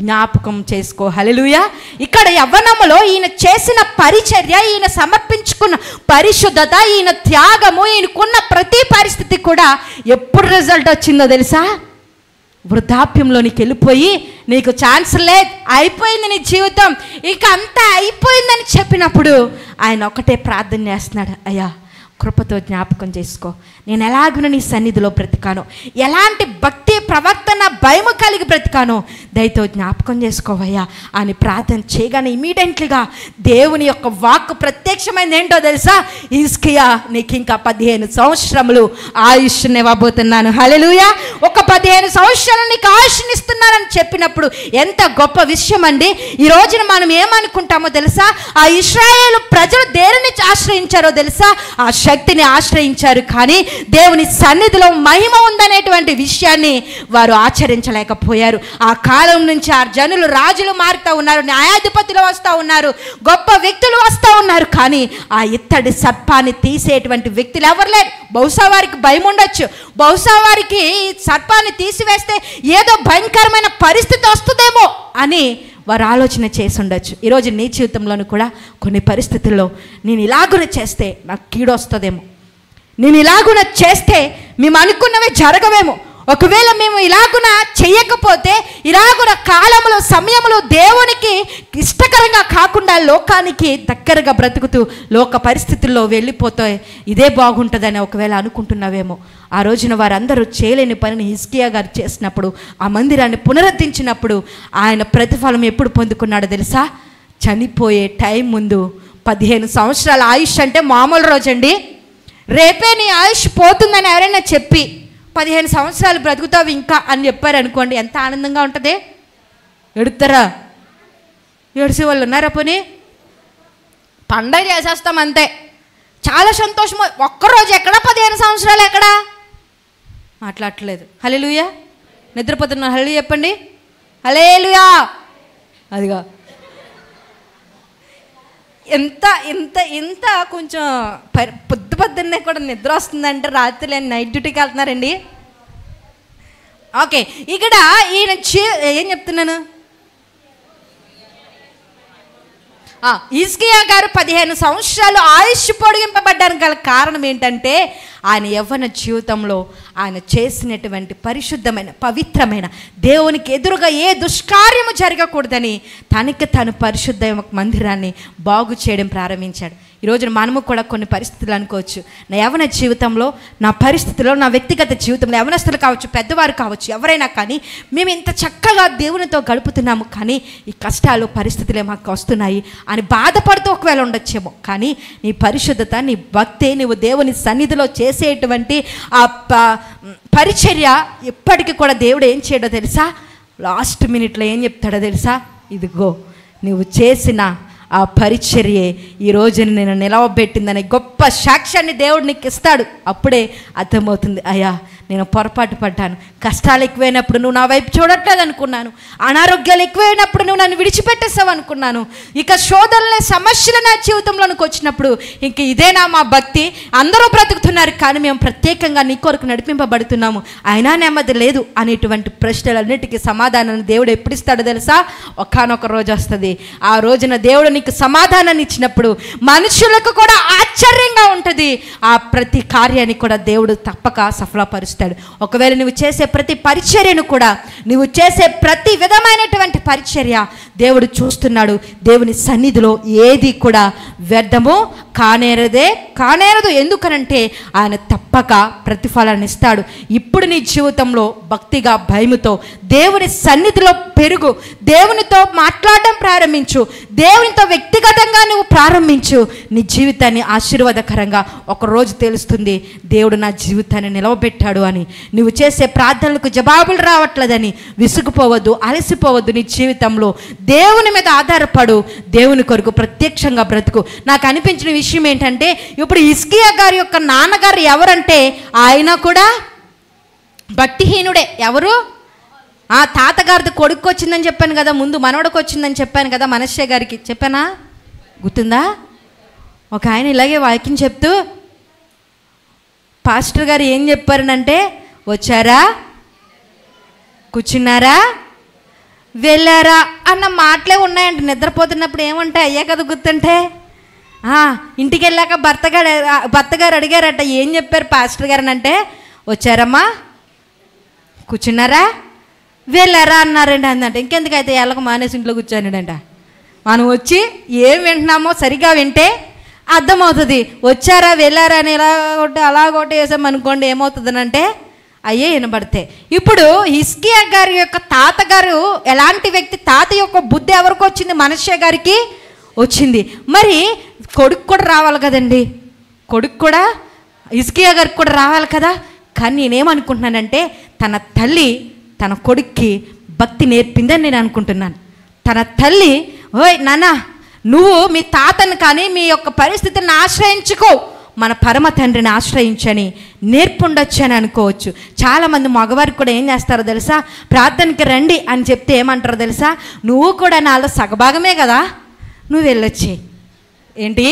జ్ఞాపకం చేసుకో. హల్లెలూయా. ఇక్కడ యవ్వనములో ఈయన చేసిన పరిచర్య, ఈయన సమర్పించుకున్న పరిశుద్ధత, ఈయన త్యాగము, ఈయనకున్న ప్రతి పరిస్థితి కూడా ఎప్పుడు రిజల్ట్ వచ్చిందో తెలుసా, వృద్ధాప్యంలోనికి వెళ్ళిపోయి నీకు ఛాన్స్ లేదు, అయిపోయింది నీ జీవితం, ఇక అంతా అయిపోయిందని చెప్పినప్పుడు ఆయన ఒకటే ప్రార్థన చేస్తున్నాడు, అయ్యా కృపతో జ్ఞాపకం చేసుకో, నేను ఎలాగున నీ సన్నిధిలో బ్రతికానో, ఎలాంటి భక్తి ప్రవర్తన భయము కలిగి బ్రతికానో దయతో జ్ఞాపకం చేసుకోవయ్యా అని ప్రార్థన చేయగానే ఇమీడియట్లీగా దేవుని యొక్క వాక్కు ప్రత్యక్షమైంది. ఏంటో తెలుసా, హిజ్కియా నీకు ఇంకా 15 సంవత్సరములు ఆయుష్ని ఇవ్వబోతున్నాను. హల్లెలూయా. ఒక 15 సంవత్సరాలు నీకు ఆయుష్ని ఇస్తున్నానని చెప్పినప్పుడు ఎంత గొప్ప విషయం అండి. ఈ రోజున మనం ఏమనుకుంటామో తెలుసా, ఆ ఇశ్రాయేలు ప్రజలు దేనిని ఆశ్రయించారో తెలుసా, ఆ శక్తిని ఆశ్రయించారు, కానీ దేవుని సన్నిధిలో మహిమ ఉందనేటువంటి విషయాన్ని వారు ఆచరించలేకపోయారు. ఆ కాలం నుంచి ఆ జనులు రాజులు మారుతూ ఉన్నారు, న్యాయాధిపతులు వస్తూ ఉన్నారు, గొప్ప వ్యక్తులు వస్తూ ఉన్నారు, కానీ ఆ ఇత్తడి సర్పాన్ని తీసేటువంటి వ్యక్తులు ఎవరు లేరు. బహుశా వారికి భయం ఉండొచ్చు, బహుశా వారికి సర్పాన్ని తీసివేస్తే ఏదో భయంకరమైన పరిస్థితి వస్తుందేమో అని వారు ఆలోచన చేసి ఉండొచ్చు. ఈరోజు నీ జీవితంలోనూ కూడా కొన్ని పరిస్థితుల్లో నేను ఇలాగున చేస్తే నాకు కీడు వస్తుందేమో, నేను ఇలాగున చేస్తే మేము అనుకున్నవే జరగవేమో, ఒకవేళ మేము ఇలాగున చెయ్యకపోతే ఇలాగున కాలంలో సమయంలో దేవునికి ఇష్టకరంగా కాకుండా లోకానికి దగ్గరగా బ్రతుకుతూ లోక పరిస్థితుల్లో వెళ్ళిపోతే ఇదే బాగుంటుందని ఒకవేళ అనుకుంటున్నావేమో. ఆ రోజున వారందరూ చేయలేని పనిని హిజ్కియా గారు చేసినప్పుడు, ఆ మందిరాన్ని పునరుద్ధరించినప్పుడు ఆయన ప్రతిఫలం ఎప్పుడు పొందుకున్నాడో తెలుసా? చనిపోయే టైం ముందు 15 సంవత్సరాల ఆయుష్ అంటే మామూలు రోజండి. రేపే నీ ఆయుష్ పోతుందని ఎవరైనా చెప్పి 15 సంవత్సరాలు బ్రతుకుతావు ఇంకా అని చెప్పారనుకోండి, ఎంత ఆనందంగా ఉంటుంది. ఎడుతారా? ఏడిసే వాళ్ళు ఉన్నారా? పోనీ పండగ చేసేస్తాం అంతే, చాలా సంతోషం. ఒక్కరోజు ఎక్కడ, 15 సంవత్సరాలు ఎక్కడా? మాట్లాడట్లేదు. హల్లెలూయా. నిద్రపోతున్నా హల్లెలూయా చెప్పండి. హల్లెలూయా. అదిగా ఎంత ఇంత ఇంత కొంచెం పొద్దున్నే కూడా నిద్ర వస్తుందంటే రాత్రి నైట్ డ్యూటీకి వెళ్తున్నారండి. ఓకే, ఇక్కడ ఈయన ఏం చెప్తున్నాను, హిజ్కియా గారు 15 సంవత్సరాలు ఆయుష్ పొడిగింపబడ్డానికి గల కారణం ఏంటంటే ఆయన యవ్వన జీవితంలో ఆయన చేసినటువంటి పరిశుద్ధమైన పవిత్రమైన దేవునికి ఎదురుగా ఏ దుష్కార్యము జరగకూడదని తనకి తను పరిశుద్ధ మందిరాన్ని బాగు చేయడం ప్రారంభించాడు. ఈరోజు మనము కూడా కొన్ని పరిస్థితులు అనుకోవచ్చు, నా యవ్వన జీవితంలో, నా పరిస్థితుల్లో, నా వ్యక్తిగత జీవితంలో, యవ్వనస్తులు కావచ్చు, పెద్దవారు కావచ్చు, ఎవరైనా కానీ మేము ఇంత చక్కగా దేవునితో గడుపుతున్నాము, కానీ ఈ కష్టాలు పరిస్థితులే మాకు వస్తున్నాయి అని బాధపడుతూ ఒకవేళ ఉండొచ్చేమో. కానీ నీ పరిశుద్ధత, నీ భక్తి, నువ్వు దేవుని సన్నిధిలో చేసేటువంటి ఆ పరిచర్య ఎప్పటికీ కూడా దేవుడు ఏం చేయడో తెలుసా? లాస్ట్ మినిట్లో ఏం చెప్తాడో తెలుసా? ఇదిగో నువ్వు చేసిన ఆ పరిచర్యే ఈ రోజుని నేను నిలవబెట్టిందనే గొప్ప సాక్ష్యాన్ని దేవుడు నీకు ఇస్తాడు. అప్పుడే అర్థమవుతుంది, అయ్యా నేను పొరపాటు పడ్డాను, కష్టాలు ఎక్కువైనప్పుడు నువ్వు నా వైపు చూడట్లేదు అనుకున్నాను, అనారోగ్యాలు ఎక్కువైనప్పుడు నువ్వు నన్ను విడిచిపెట్టేసావు అనుకున్నాను, ఇక శోధనలే సమస్యలు నా జీవితంలోనికి వచ్చినప్పుడు ఇంక ఇదేనా మా భక్తి, అందరూ బ్రతుకుతున్నారు కానీ మేము ప్రత్యేకంగా నీ కొరకు నడిపింపబడుతున్నాము, అయినా నెమ్మది లేదు అనేటువంటి ప్రశ్నలన్నిటికీ సమాధానాన్ని దేవుడు ఎప్పుడు ఇస్తాడో తెలుసా? ఒకానొక రోజు వస్తుంది. ఆ రోజున దేవుడు నీకు సమాధానాన్ని ఇచ్చినప్పుడు మనుషులకు కూడా ఆశ్చర్యంగా ఉంటుంది. ఆ ప్రతి కార్యాన్ని కూడా దేవుడు తప్పక సఫలపరుస్తాడు. ఒకవేళ నువ్వు చేసే ప్రతి పరిచర్యను కూడా, నువ్వు చేసే ప్రతి విధమైనటువంటి పరిచర్య దేవుడు చూస్తున్నాడు. దేవుని సన్నిధిలో ఏది కూడా వ్యర్థము కానేరదు. ఎందుకనంటే ఆయన తప్పక ప్రతిఫలాన్ని ఇస్తాడు. ఇప్పుడు నీ జీవితంలో భక్తిగా, భయముతో దేవుని సన్నిధిలో పెరుగు, దేవునితో మాట్లాడడం ప్రారంభించు, దేవునితో వ్యక్తిగతంగా నువ్వు ప్రారంభించు. నీ జీవితాన్ని ఆశీర్వాదకరంగా ఒకరోజు తెలుస్తుంది, దేవుడు నా జీవితాన్ని నిలవబెట్టాడు అని. నువ్వు చేసే ప్రార్థనలకు జవాబులు రావట్లేదని విసుగుపోవద్దు, అలసిపోవద్దు. నీ జీవితంలో దేవుని మీద ఆధారపడు, దేవుని కొరకు ప్రత్యక్షంగా బ్రతుకు. నాకు అనిపించిన విషయం ఏంటంటే, ఇప్పుడు హిజ్కియా గారి యొక్క నాన్నగారు ఎవరంటే ఆయన కూడా భక్తిహీనుడే. ఎవరు? ఆ తాతగారిది కొడుకు వచ్చిందని చెప్పాను కదా, ముందు మనవడికి వచ్చిందని చెప్పాను కదా, మనశ్శే గారికి చెప్పానా? గుర్తుందా? ఒక ఆయన ఇలాగే వాక్యం చెప్తూ పాస్టర్ గారు ఏం చెప్పారనంటే, వచ్చారా, కూర్చున్నారా, వెళ్ళారా అన్న మాటలే ఉన్నాయండి. నిద్రపోతున్నప్పుడు ఏమంటాయి? అయ్యే కదా గుర్తుంటే. ఇంటికి వెళ్ళాక భర్తగారు అడిగారట, ఏం చెప్పారు పాస్టర్ గారు అంటే, వచ్చారమ్మా, కూర్చున్నారా, వెళ్ళారా అన్నారండి అందంట. ఇంకెందుకైతే ఎలాగ మానేసి ఇంట్లో కూర్చోనండంట. మనం వచ్చి ఏం వింటున్నామో సరిగా వింటే అర్థమవుతుంది. వచ్చారా వెళ్ళారా అని అలా కొట్టి వేసామనుకోండి, ఏమవుతుందనంటే అయ్యే వినబడతాయి. ఇప్పుడు హిజ్కియా గారి యొక్క తాతగారు ఎలాంటి వ్యక్తి? తాత యొక్క బుద్ధి ఎవరికి వచ్చింది? మనశ్శే గారికి వచ్చింది. మరి కొడుకు కూడా రావాలి కదండి, కొడుకు కూడా హిజ్కియా గారికి కూడా రావాలి కదా. కానీ నేనేమనుకుంటున్నానంటే, తన తల్లి తన కొడుక్కి భక్తి నేర్పిందని నేను అనుకుంటున్నాను. తన తల్లి, ఓయ్ నాన్న, నువ్వు మీ తాతను కానీ మీ యొక్క పరిస్థితిని ఆశ్రయించుకో, మన పరమ తండ్రిని ఆశ్రయించని నేర్పుండొచ్చు అని అనుకోవచ్చు. చాలామంది మగవారికి కూడా ఏం చేస్తారో తెలుసా, ప్రార్థనకి రండి అని చెప్తే ఏమంటారో తెలుసా, నువ్వు కూడా నాలో సగభాగమే కదా, నువ్వు వెళ్ళొచ్చి. ఏంటి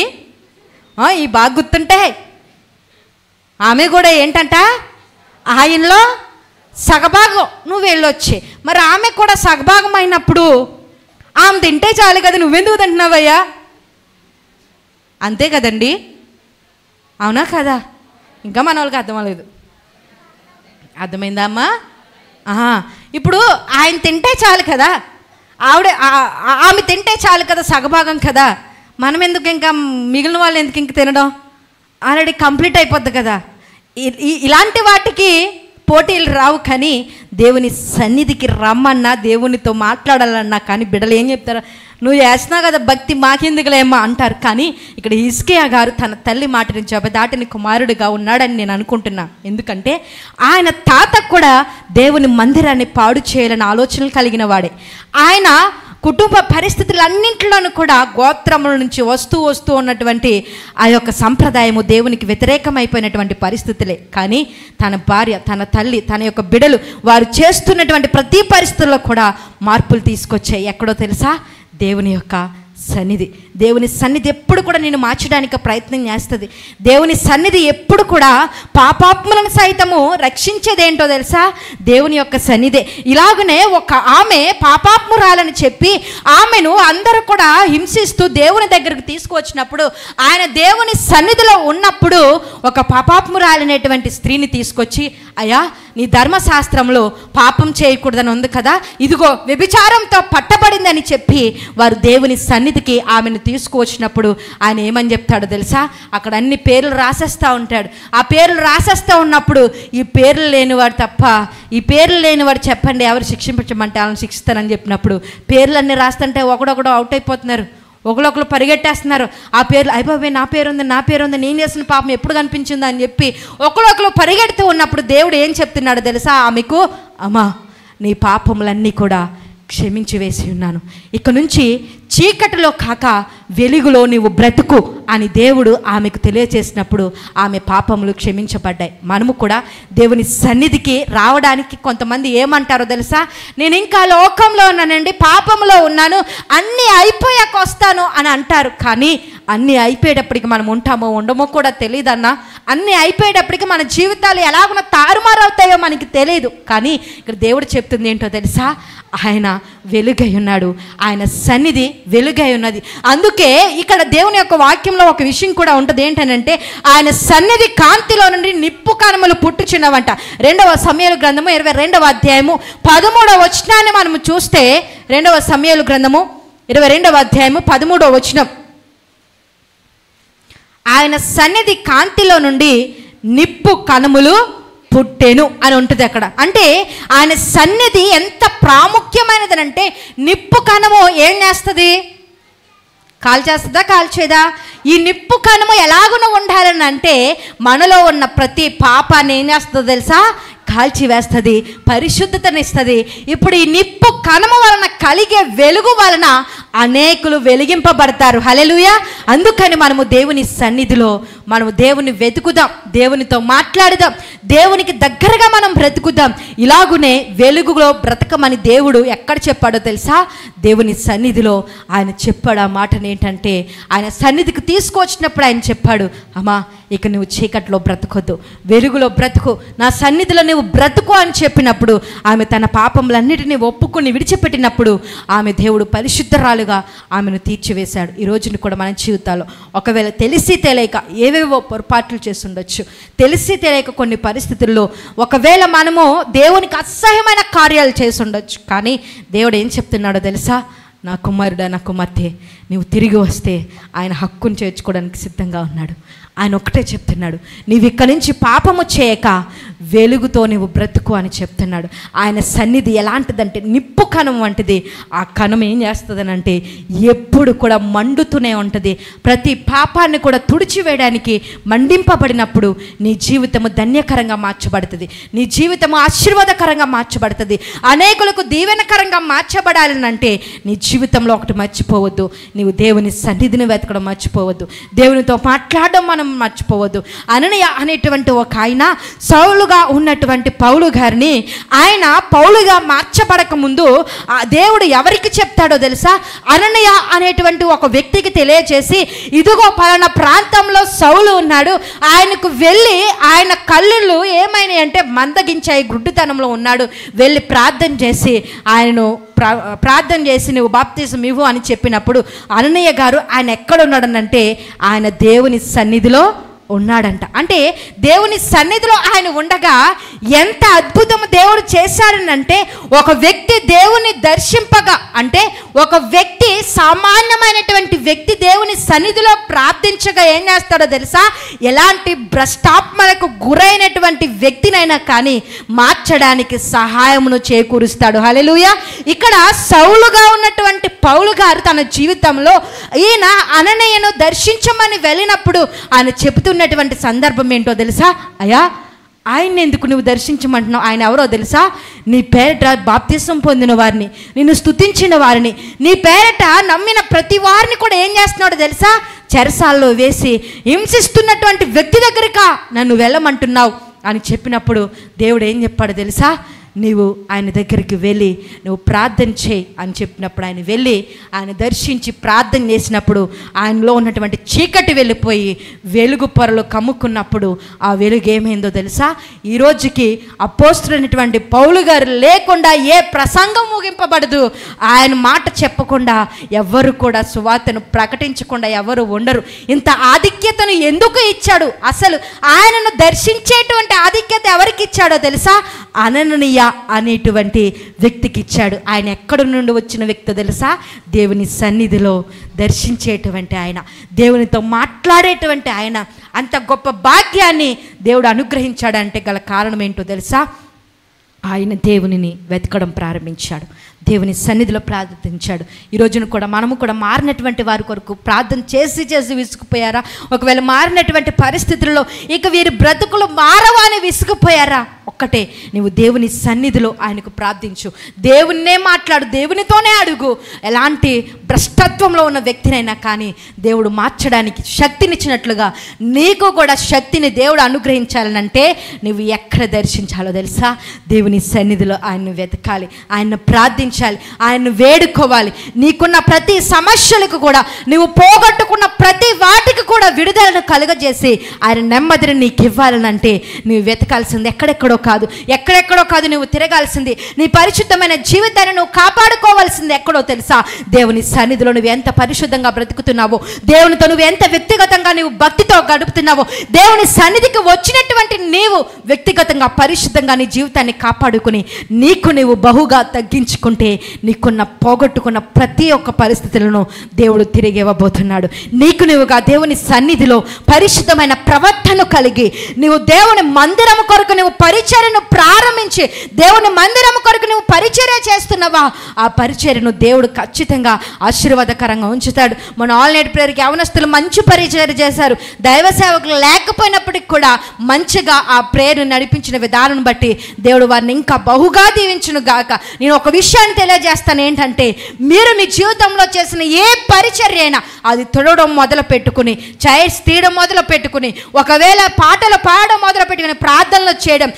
ఈ బాగా గుర్తుంటే ఆమె కూడా ఏంటంట, ఆయనలో సగభాగం, నువ్వు వెళ్ళొచ్చి. మరి ఆమె కూడా సగభాగం అయినప్పుడు ఆమె తింటే చాలు కదా, నువ్వెందుకు తింటున్నావయ్యా? అంతే కదండి, అవునా కదా? ఇంకా మన వాళ్ళకి అర్థం అవ్వలేదు. అర్థమైందా అమ్మా? ఇప్పుడు ఆయన తింటే చాలు కదా, ఆమె తింటే చాలు కదా, సగభాగం కదా, మనం ఎందుకు ఇంకా మిగిలిన వాళ్ళు ఎందుకు ఇంక తినడం? ఆల్రెడీ కంప్లీట్ అయిపోద్ది కదా. ఇలాంటి వాటికి పోటీలు రావు. కానీ దేవుని సన్నిధికి రమ్మన్నా, దేవునితో మాట్లాడాలన్నా కానీ బిడ్డలు ఏం చెప్తారు, నువ్వు చేస్తున్నావు కదా భక్తి, మాకెందుకులేమ్మా అంటారు. కానీ ఇక్కడ హిజ్కియా గారు తన తల్లి మాటని జబదాటిని కుమారుడిగా ఉన్నాడని నేను అనుకుంటున్నా. ఎందుకంటే ఆయన తాత కూడా దేవుని మందిరాన్ని పాడు చేయాలని ఆలోచనలు కలిగిన వాడే. ఆయన కుటుంబ పరిస్థితులన్నింటిలోనూ కూడా గోత్రముల నుంచి వస్తూ ఉన్నటువంటి ఆ యొక్క సంప్రదాయము దేవునికి వ్యతిరేకమైపోయినటువంటి పరిస్థితులే. కానీ తన భార్య, తన తల్లి, తన యొక్క బిడ్డలు వారు చేస్తున్నటువంటి ప్రతి పరిస్థితుల్లో కూడా మార్పులు తీసుకొచ్చాయి. ఎక్కడో తెలుసా? దేవుని యొక్క సన్నిధి. దేవుని సన్నిధి ఎప్పుడు కూడా నేను మార్చడానికి ప్రయత్నం చేస్తుంది. దేవుని సన్నిధి ఎప్పుడు కూడా పాపాత్ములను సైతము రక్షించేదేంటో తెలుసా? దేవుని యొక్క సన్నిధే. ఇలాగనే ఒక ఆమె పాపాత్మురాలని చెప్పి ఆమెను అందరూ కూడా హింసిస్తూ దేవుని దగ్గరకు తీసుకువచ్చినప్పుడు, ఆయన దేవుని సన్నిధిలో ఉన్నప్పుడు ఒక పాపాత్మురాలనేటువంటి స్త్రీని తీసుకొచ్చి, అయ్యా నీ ధర్మశాస్త్రంలో పాపం చేయకూడదని ఉంది కదా, ఇదిగో వ్యభిచారంతో పట్టబడిందని చెప్పి వారు దేవుని సన్నిధికి ఆమెను తీసుకువచ్చినప్పుడు ఆయన ఏమని చెప్తాడో తెలుసా? అక్కడ అన్ని పేర్లు రాసేస్తూ ఉంటాడు. ఆ పేర్లు రాసేస్తూ ఉన్నప్పుడు, ఈ పేర్లు లేనివాడు తప్ప, ఈ పేర్లు లేనివాడు చెప్పండి ఎవరు శిక్షించమంటే వాళ్ళని శిక్షిస్తానని చెప్పినప్పుడు పేర్లన్నీ రాస్తుంటే ఒకడొకడు అవుట్ అయిపోతున్నారు, ఒకరొకరు పరిగెట్టేస్తున్నారు. ఆ పేర్లు అయిపోయి నా పేరుంది, నేను చేసిన పాపం ఎప్పుడు కనిపించిందా అని చెప్పి ఒకరొకరు పరిగెడుతూ ఉన్నప్పుడు దేవుడు ఏం చెప్తున్నాడో తెలుసా? ఆమెకు, అమ్మా నీ పాపములన్నీ కూడా క్షమించి వేసి ఉన్నాను, ఇక నుంచి చీకటిలో కాక వెలుగులో నీవు బ్రతుకు అని దేవుడు ఆమెకు తెలియచేసినప్పుడు ఆమె పాపములు క్షమించబడ్డాయి. మనము కూడా దేవుని సన్నిధికి రావడానికి కొంతమంది ఏమంటారో తెలుసా? నేను ఇంకా లోకంలో ఉన్నానండి, పాపంలో ఉన్నాను, అన్నీ అయిపోయాక వస్తాను అని అంటారు. కానీ అన్నీ అయిపోయేటప్పటికి మనం ఉంటామో ఉండమో కూడా తెలియదన్నా. అన్నీ అయిపోయేటప్పటికి మన జీవితాలు ఎలాగున్నా తారుమారవుతాయో మనకి తెలియదు. కానీ ఇక్కడ దేవుడు చెప్తుంది ఏంటో తెలుసా? ఆయన వెలుగై ఉన్నాడు, ఆయన సన్నిధి వెలుగై ఉన్నది. అందుకే ఇక్కడ దేవుని యొక్క వాక్యంలో ఒక విషయం కూడా ఉంటుంది. ఏంటనంటే ఆయన సన్నిధి కాంతిలో నుండి నిప్పు కణములు పుట్టుచున్నవంట. 2వ సమూయేలు గ్రంథము 22వ అధ్యాయము 13వ వచనాన్ని మనము చూస్తే, 2వ సమూయేలు గ్రంథము 22వ అధ్యాయము 13వ వచనం, ఆయన సన్నిధి కాంతిలో నుండి నిప్పు కణములు పుట్టెను అని ఉంటుంది అక్కడ. అంటే ఆయన సన్నిధి ఎంత ప్రాముఖ్యమైనది అంటే, నిప్పు కణము ఏం చేస్తుంది? కాల్చేస్తుందా? కాల్చేదా? ఈ నిప్పు కణము ఎలాగున ఉండాలని అంటే, మనలో ఉన్న ప్రతి పాపాన్ని ఏం చేస్తుందో తెలుసా? కాల్చి వేస్తుంది, పరిశుద్ధతనిస్తుంది. ఇప్పుడు ఈ నిప్పు కణము వలన కలిగే వెలుగు వలన అనేకులు వెలిగింపబడతారు. హల్లెలూయా. అందుకని మనము దేవుని సన్నిధిలో మనము దేవుని వెతుకుదాం, దేవునితో మాట్లాడుదాం, దేవునికి దగ్గరగా మనం బ్రతుకుదాం. ఇలాగునే వెలుగులో బ్రతకమని దేవుడు ఎక్కడ చెప్పాడో తెలుసా? దేవుని సన్నిధిలో ఆయన చెప్పాడు. ఆ మాటను ఏంటంటే, ఆయన సన్నిధికి తీసుకొచ్చినప్పుడు ఆయన చెప్పాడు, అమ్మా ఇక నువ్వు చీకట్లో బ్రతకొద్దు, వెలుగులో బ్రతుకు, నా సన్నిధిలో నువ్వు బ్రతుకు అని చెప్పినప్పుడు ఆమె తన పాపములన్నిటినీ ఒప్పుకొని విడిచిపెట్టినప్పుడు ఆమె దేవుడు పరిశుద్ధరాలుగా ఆమెను తీర్చివేశాడు. ఈ రోజుని కూడా మన జీవితాల్లో ఒకవేళ తెలిసి తెలియక ఏవేవో పొరపాట్లు చేస్తుండొచ్చు, తెలిసి తెలియక కొన్ని పరిస్థితుల్లో ఒకవేళ మనము దేవునికి అసహ్యమైన కార్యాలు చేసి ఉండొచ్చు. కానీ దేవుడు ఏం చెప్తున్నాడో తెలుసా? నా కుమారుడా, నా కుమార్తె, నీవు తిరిగి వస్తే ఆయన హక్కును చేర్చుకోవడానికి సిద్ధంగా ఉన్నాడు. ఆయన ఒక్కటే చెప్తున్నాడు, నీవు ఇక్కడి నుంచి పాపము చేయక వెలుగుతో నీవు బ్రతుకు అని చెప్తున్నాడు. ఆయన సన్నిధి ఎలాంటిదంటే నిప్పు కణం వంటిది. ఆ కణం ఏం చేస్తుందనంటే ఎప్పుడు కూడా మండుతూనే ఉంటుంది. ప్రతి పాపాన్ని కూడా తుడిచివేయడానికి మండింపబడినప్పుడు నీ జీవితము ధన్యకరంగా మార్చబడుతుంది, నీ జీవితము ఆశీర్వాదకరంగా మార్చబడుతుంది. అనేకులకు దీవెనకరంగా మార్చబడాలనంటే నీ జీవితంలో ఒకటి మర్చిపోవద్దు, నీవు దేవుని సన్నిధిని వెతకడం మర్చిపోవద్దు, దేవునితో మాట్లాడడం మనం మర్చిపోవద్దు. అననీయ అనేటువంటి ఒక ఆయన సౌలుగా ఉన్నటువంటి పౌలు గారిని ఆయన పౌలుగా మార్చబడక ముందు దేవుడు ఎవరికి చెప్తాడో తెలుసా? అననీయ అనేటువంటి ఒక వ్యక్తికి తెలియచేసి, ఇదిగో పలానా ప్రాంతంలో సౌలు ఉన్నాడు, ఆయనకు వెళ్ళి ఆయన కళ్ళు ఏమైనాయి అంటే మందగించాయి, గుడ్డితనంలో ఉన్నాడు, వెళ్ళి ప్రార్థన చేసి ఆయనను ప్రార్థన చేసి నువ్వు బాప్తిజం ఇవ్వు అని చెప్పినప్పుడు అననీయ గారు ఆయన ఎక్కడున్నాడనంటే ఆయన దేవుని సన్నిధిలో ఉన్నాడంట. అంటే దేవుని సన్నిధిలో ఆయన ఉండగా ఎంత అద్భుతం దేవుడు చేశాడనంటే, ఒక వ్యక్తి దేవుని దర్శింపగా, అంటే ఒక వ్యక్తి సామాన్యమైనటువంటి వ్యక్తి దేవుని సన్నిధిలో ప్రార్థించగా ఏం చేస్తాడో తెలుసా? ఎలాంటి భ్రష్టాత్మలకు గురైనటువంటి వ్యక్తినైనా కానీ మార్చడానికి సహాయమును చేకూరుస్తాడు. హల్లెలూయా. ఇక్కడ సౌలుగా ఉన్నటువంటి పౌలు గారు తన జీవితంలో ఈయన అననీయను దర్శించమని వెళ్ళినప్పుడు ఆయన చెబుతున్నటువంటి సందర్భం ఏంటో తెలుసా? అయ్యా, ఆయన్ని ఎందుకు నువ్వు దర్శించమంటున్నావు? ఆయన ఎవరో తెలుసా? నీ పేరట బాప్తిసం పొందిన వారిని, నిన్ను స్తుతించిన వారిని, నీ పేరట నమ్మిన ప్రతి వారిని కూడా ఏం చేస్తున్నాడో తెలుసా? చెరసాల్లో వేసి హింసిస్తున్నటువంటి వ్యక్తి దగ్గరకా నన్ను వెళ్ళమంటున్నావు అని చెప్పినప్పుడు దేవుడు ఏం చెప్పాడు తెలుసా? నీవు ఆయన దగ్గరికి వెళ్ళి నువ్వు ప్రార్థన చేయి అని చెప్పినప్పుడు ఆయన వెళ్ళి ఆయన దర్శించి ప్రార్థన చేసినప్పుడు ఆయనలో ఉన్నటువంటి చీకటి వెళ్ళిపోయి వెలుగు పొరలు కమ్ముకున్నప్పుడు ఆ వెలుగు ఏమైందో తెలుసా? ఈ రోజుకి అపోస్తలుడైనటువంటి పౌలు గారు లేకుండా ఏ ప్రసంగం ముగింపబడదు. ఆయన మాట చెప్పకుండా ఎవరు కూడా సువార్తను ప్రకటించకుండా ఎవరు ఉండరు. ఇంత ఆధిక్యతను ఎందుకు ఇచ్చాడు? అసలు ఆయనను దర్శించేటువంటి ఆధిక్యత ఎవరికి ఇచ్చాడో తెలుసా? అననీయ అనేటువంటి వ్యక్తికి ఇచ్చాడు. ఆయన ఎక్కడి నుండి వచ్చిన వ్యక్తి తెలుసా? దేవుని సన్నిధిలో దర్శించేటువంటి ఆయన, దేవునితో మాట్లాడేటువంటి ఆయన. అంత గొప్ప భాగ్యాన్ని దేవుడు అనుగ్రహించాడంటే గల కారణం ఏంటో తెలుసా? ఆయన దేవునిని వెతకడం ప్రారంభించాడు, దేవుని సన్నిధిలో ప్రార్థించాడు. ఈ రోజున కూడా మనము కూడా మారినటువంటి వారి కొరకు ప్రార్థన చేసి చేసి విసుకుపోయారా? ఒకవేళ మారినటువంటి పరిస్థితుల్లో ఇక వీరి బ్రతుకులు మారవా అని విసుకుపోయారా? ఒక్కటే, నీవు దేవుని సన్నిధిలో ఆయనకు ప్రార్థించు, దేవునినే మాట్లాడు, దేవునితోనే అడుగు. ఎలాంటి భ్రష్టత్వంలో ఉన్న వ్యక్తినైనా కానీ దేవుడు మార్చడానికి శక్తినిచ్చినట్లుగా నీకు కూడా శక్తిని దేవుడు అనుగ్రహించాలనంటే నువ్వు ఎక్కడ దర్శించాలో తెలుసా? దేవుని సన్నిధిలో ఆయన్ను వెతకాలి, ఆయన్ను ప్రార్థించాలి, ఆయన్ను వేడుకోవాలి. నీకున్న ప్రతి సమస్యలకు కూడా, నువ్వు పోగొట్టుకున్న ప్రతి వాటికి కూడా విడుదలను కలుగజేసి ఆయన నెమ్మదిని నీకు ఇవ్వాలనంటే నువ్వు వెతకాల్సింది ఎక్కడెక్కడో కాదు, నువ్వు తిరగాల్సింది, నీ పరిశుద్ధమైన జీవితాన్ని నువ్వు కాపాడుకోవాల్సింది ఎక్కడో తెలుసా? దేవుని సన్నిధిలో నువ్వు ఎంత పరిశుద్ధంగా బ్రతుకుతున్నావో, దేవునితో నువ్వు ఎంత వ్యక్తిగతంగా నువ్వు భక్తితో గడుపుతున్నావో, దేవుని సన్నిధికి వచ్చినటువంటి నీవు వ్యక్తిగతంగా పరిశుద్ధంగా నీ జీవితాన్ని కాపాడుకుని నీకు నీవు బహుగా తగ్గించుకుంటే నీకున్న పోగొట్టుకున్న ప్రతి ఒక్క పరిస్థితులను దేవుడు తిరిగి ఇవ్వబోతున్నాడు. నీకు నీవుగా దేవుని సన్నిధిలో పరిశుద్ధమైన ప్రవర్తన కలిగి నీవు దేవుని మందిరము కొరకు నువ్వు పరిచర్యను ప్రారంభించి దేవుని మందిరం కొరకు నువ్వు పరిచర్య చేస్తున్నావా? ఆ పరిచర్యను దేవుడు ఖచ్చితంగా ఆశీర్వాదకరంగా ఉంచుతాడు. మన ఆల్ నైట్ ప్రేయర్కి యవనస్తులు మంచి పరిచర్య చేశారు. దైవ సేవకులు లేకపోయినప్పటికీ కూడా మంచిగా ఆ ప్రేయర్ను నడిపించిన విధానం బట్టి దేవుడు వారిని ఇంకా బహుగా దీవించును గాక. నేను ఒక విషయాన్ని తెలియజేస్తాను, ఏంటంటే మీరు మీ జీవితంలో చేసిన ఏ పరిచర్య అయినా అది తొడవడం మొదలు పెట్టుకుని, చైర్స్ తీయడం మొదలు పెట్టుకుని, ఒకవేళ పాటలు పాడడం మొదలు పెట్టుకుని, ప్రార్థనలు చేయడం,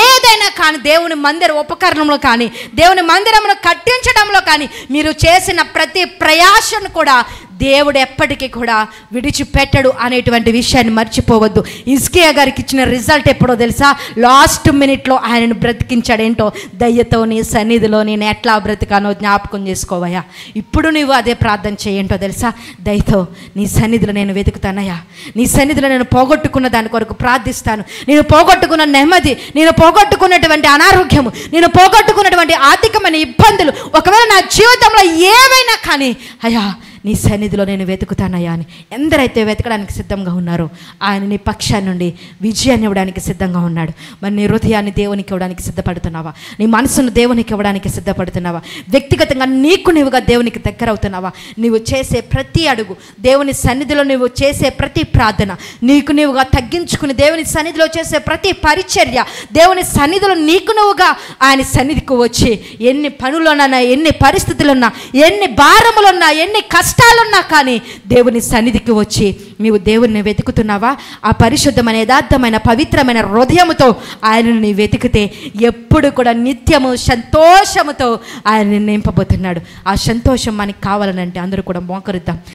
ఏదైనా కానీ దేవుని మందిర ఉపకరణంలో కానీ దేవుని మందిరమును కట్టించడంలో కానీ మీరు చేసిన ప్రతి ప్రయాసను కూడా దేవుడు ఎప్పటికీ కూడా విడిచిపెట్టడు అనేటువంటి విషయాన్ని మర్చిపోవద్దు. హిజ్కియా గారికి ఇచ్చిన రిజల్ట్ ఎప్పుడో తెలుసా? లాస్ట్ మినిట్లో ఆయనను బ్రతికించాడు. ఏంటో, దయ్యతో నీ సన్నిధిలో నేను ఎట్లా బ్రతికానో జ్ఞాపకం చేసుకోవయ్యా. ఇప్పుడు నువ్వు అదే ప్రార్థన చేయంటో తెలుసా? దయతో నీ సన్నిధిలో నేను వెతుకుతానయ్యా, నీ సన్నిధిలో నేను పోగొట్టుకున్న దాని కొరకు ప్రార్థిస్తాను. నేను పోగొట్టుకున్న నెమ్మది, నేను పోగొట్టుకున్నటువంటి అనారోగ్యము, నేను పోగొట్టుకున్నటువంటి ఆర్థికమైన ఇబ్బందులు, ఒకవేళ నా జీవితంలో ఏవైనా కానీ అయ్యా నీ సన్నిధిలో నేను వెతుకుతానయ్యా అని ఎందరైతే వెతకడానికి సిద్ధంగా ఉన్నారో ఆయన నీ పక్షాన్ని నుండి విజయాన్ని ఇవ్వడానికి సిద్ధంగా ఉన్నాడు. మరి నీ హృదయాన్ని దేవునికి ఇవ్వడానికి సిద్ధపడుతున్నావా? నీ మనసును దేవునికి ఇవ్వడానికి సిద్ధపడుతున్నావా? వ్యక్తిగతంగా నీకు నీవుగా దేవునికి దగ్గర అవుతున్నావా? నీవు చేసే ప్రతి అడుగు, దేవుని సన్నిధిలో నువ్వు చేసే ప్రతి ప్రార్థన, నీకు నీవుగా తగ్గించుకుని దేవుని సన్నిధిలో చేసే ప్రతి పరిచర్య, దేవుని సన్నిధిలో నీకు నువ్వుగా ఆయన సన్నిధికి వచ్చి ఎన్ని పనులున్నా, ఎన్ని పరిస్థితులున్నా, ఎన్ని భారములున్నా, ఎన్ని కష్టాలున్నా కానీ దేవుని సన్నిధికి వచ్చి నీవు దేవుణ్ణి వెతుకుతున్నావా? ఆ పరిశుద్ధమైన యథార్థమైన పవిత్రమైన హృదయముతో ఆయనను నీ వెతికితే ఎప్పుడు కూడా నిత్యము సంతోషముతో ఆయన నింపబోతున్నాడు. ఆ సంతోషం మనకి కావాలనంటే అందరూ కూడా మోకరిద్దాం.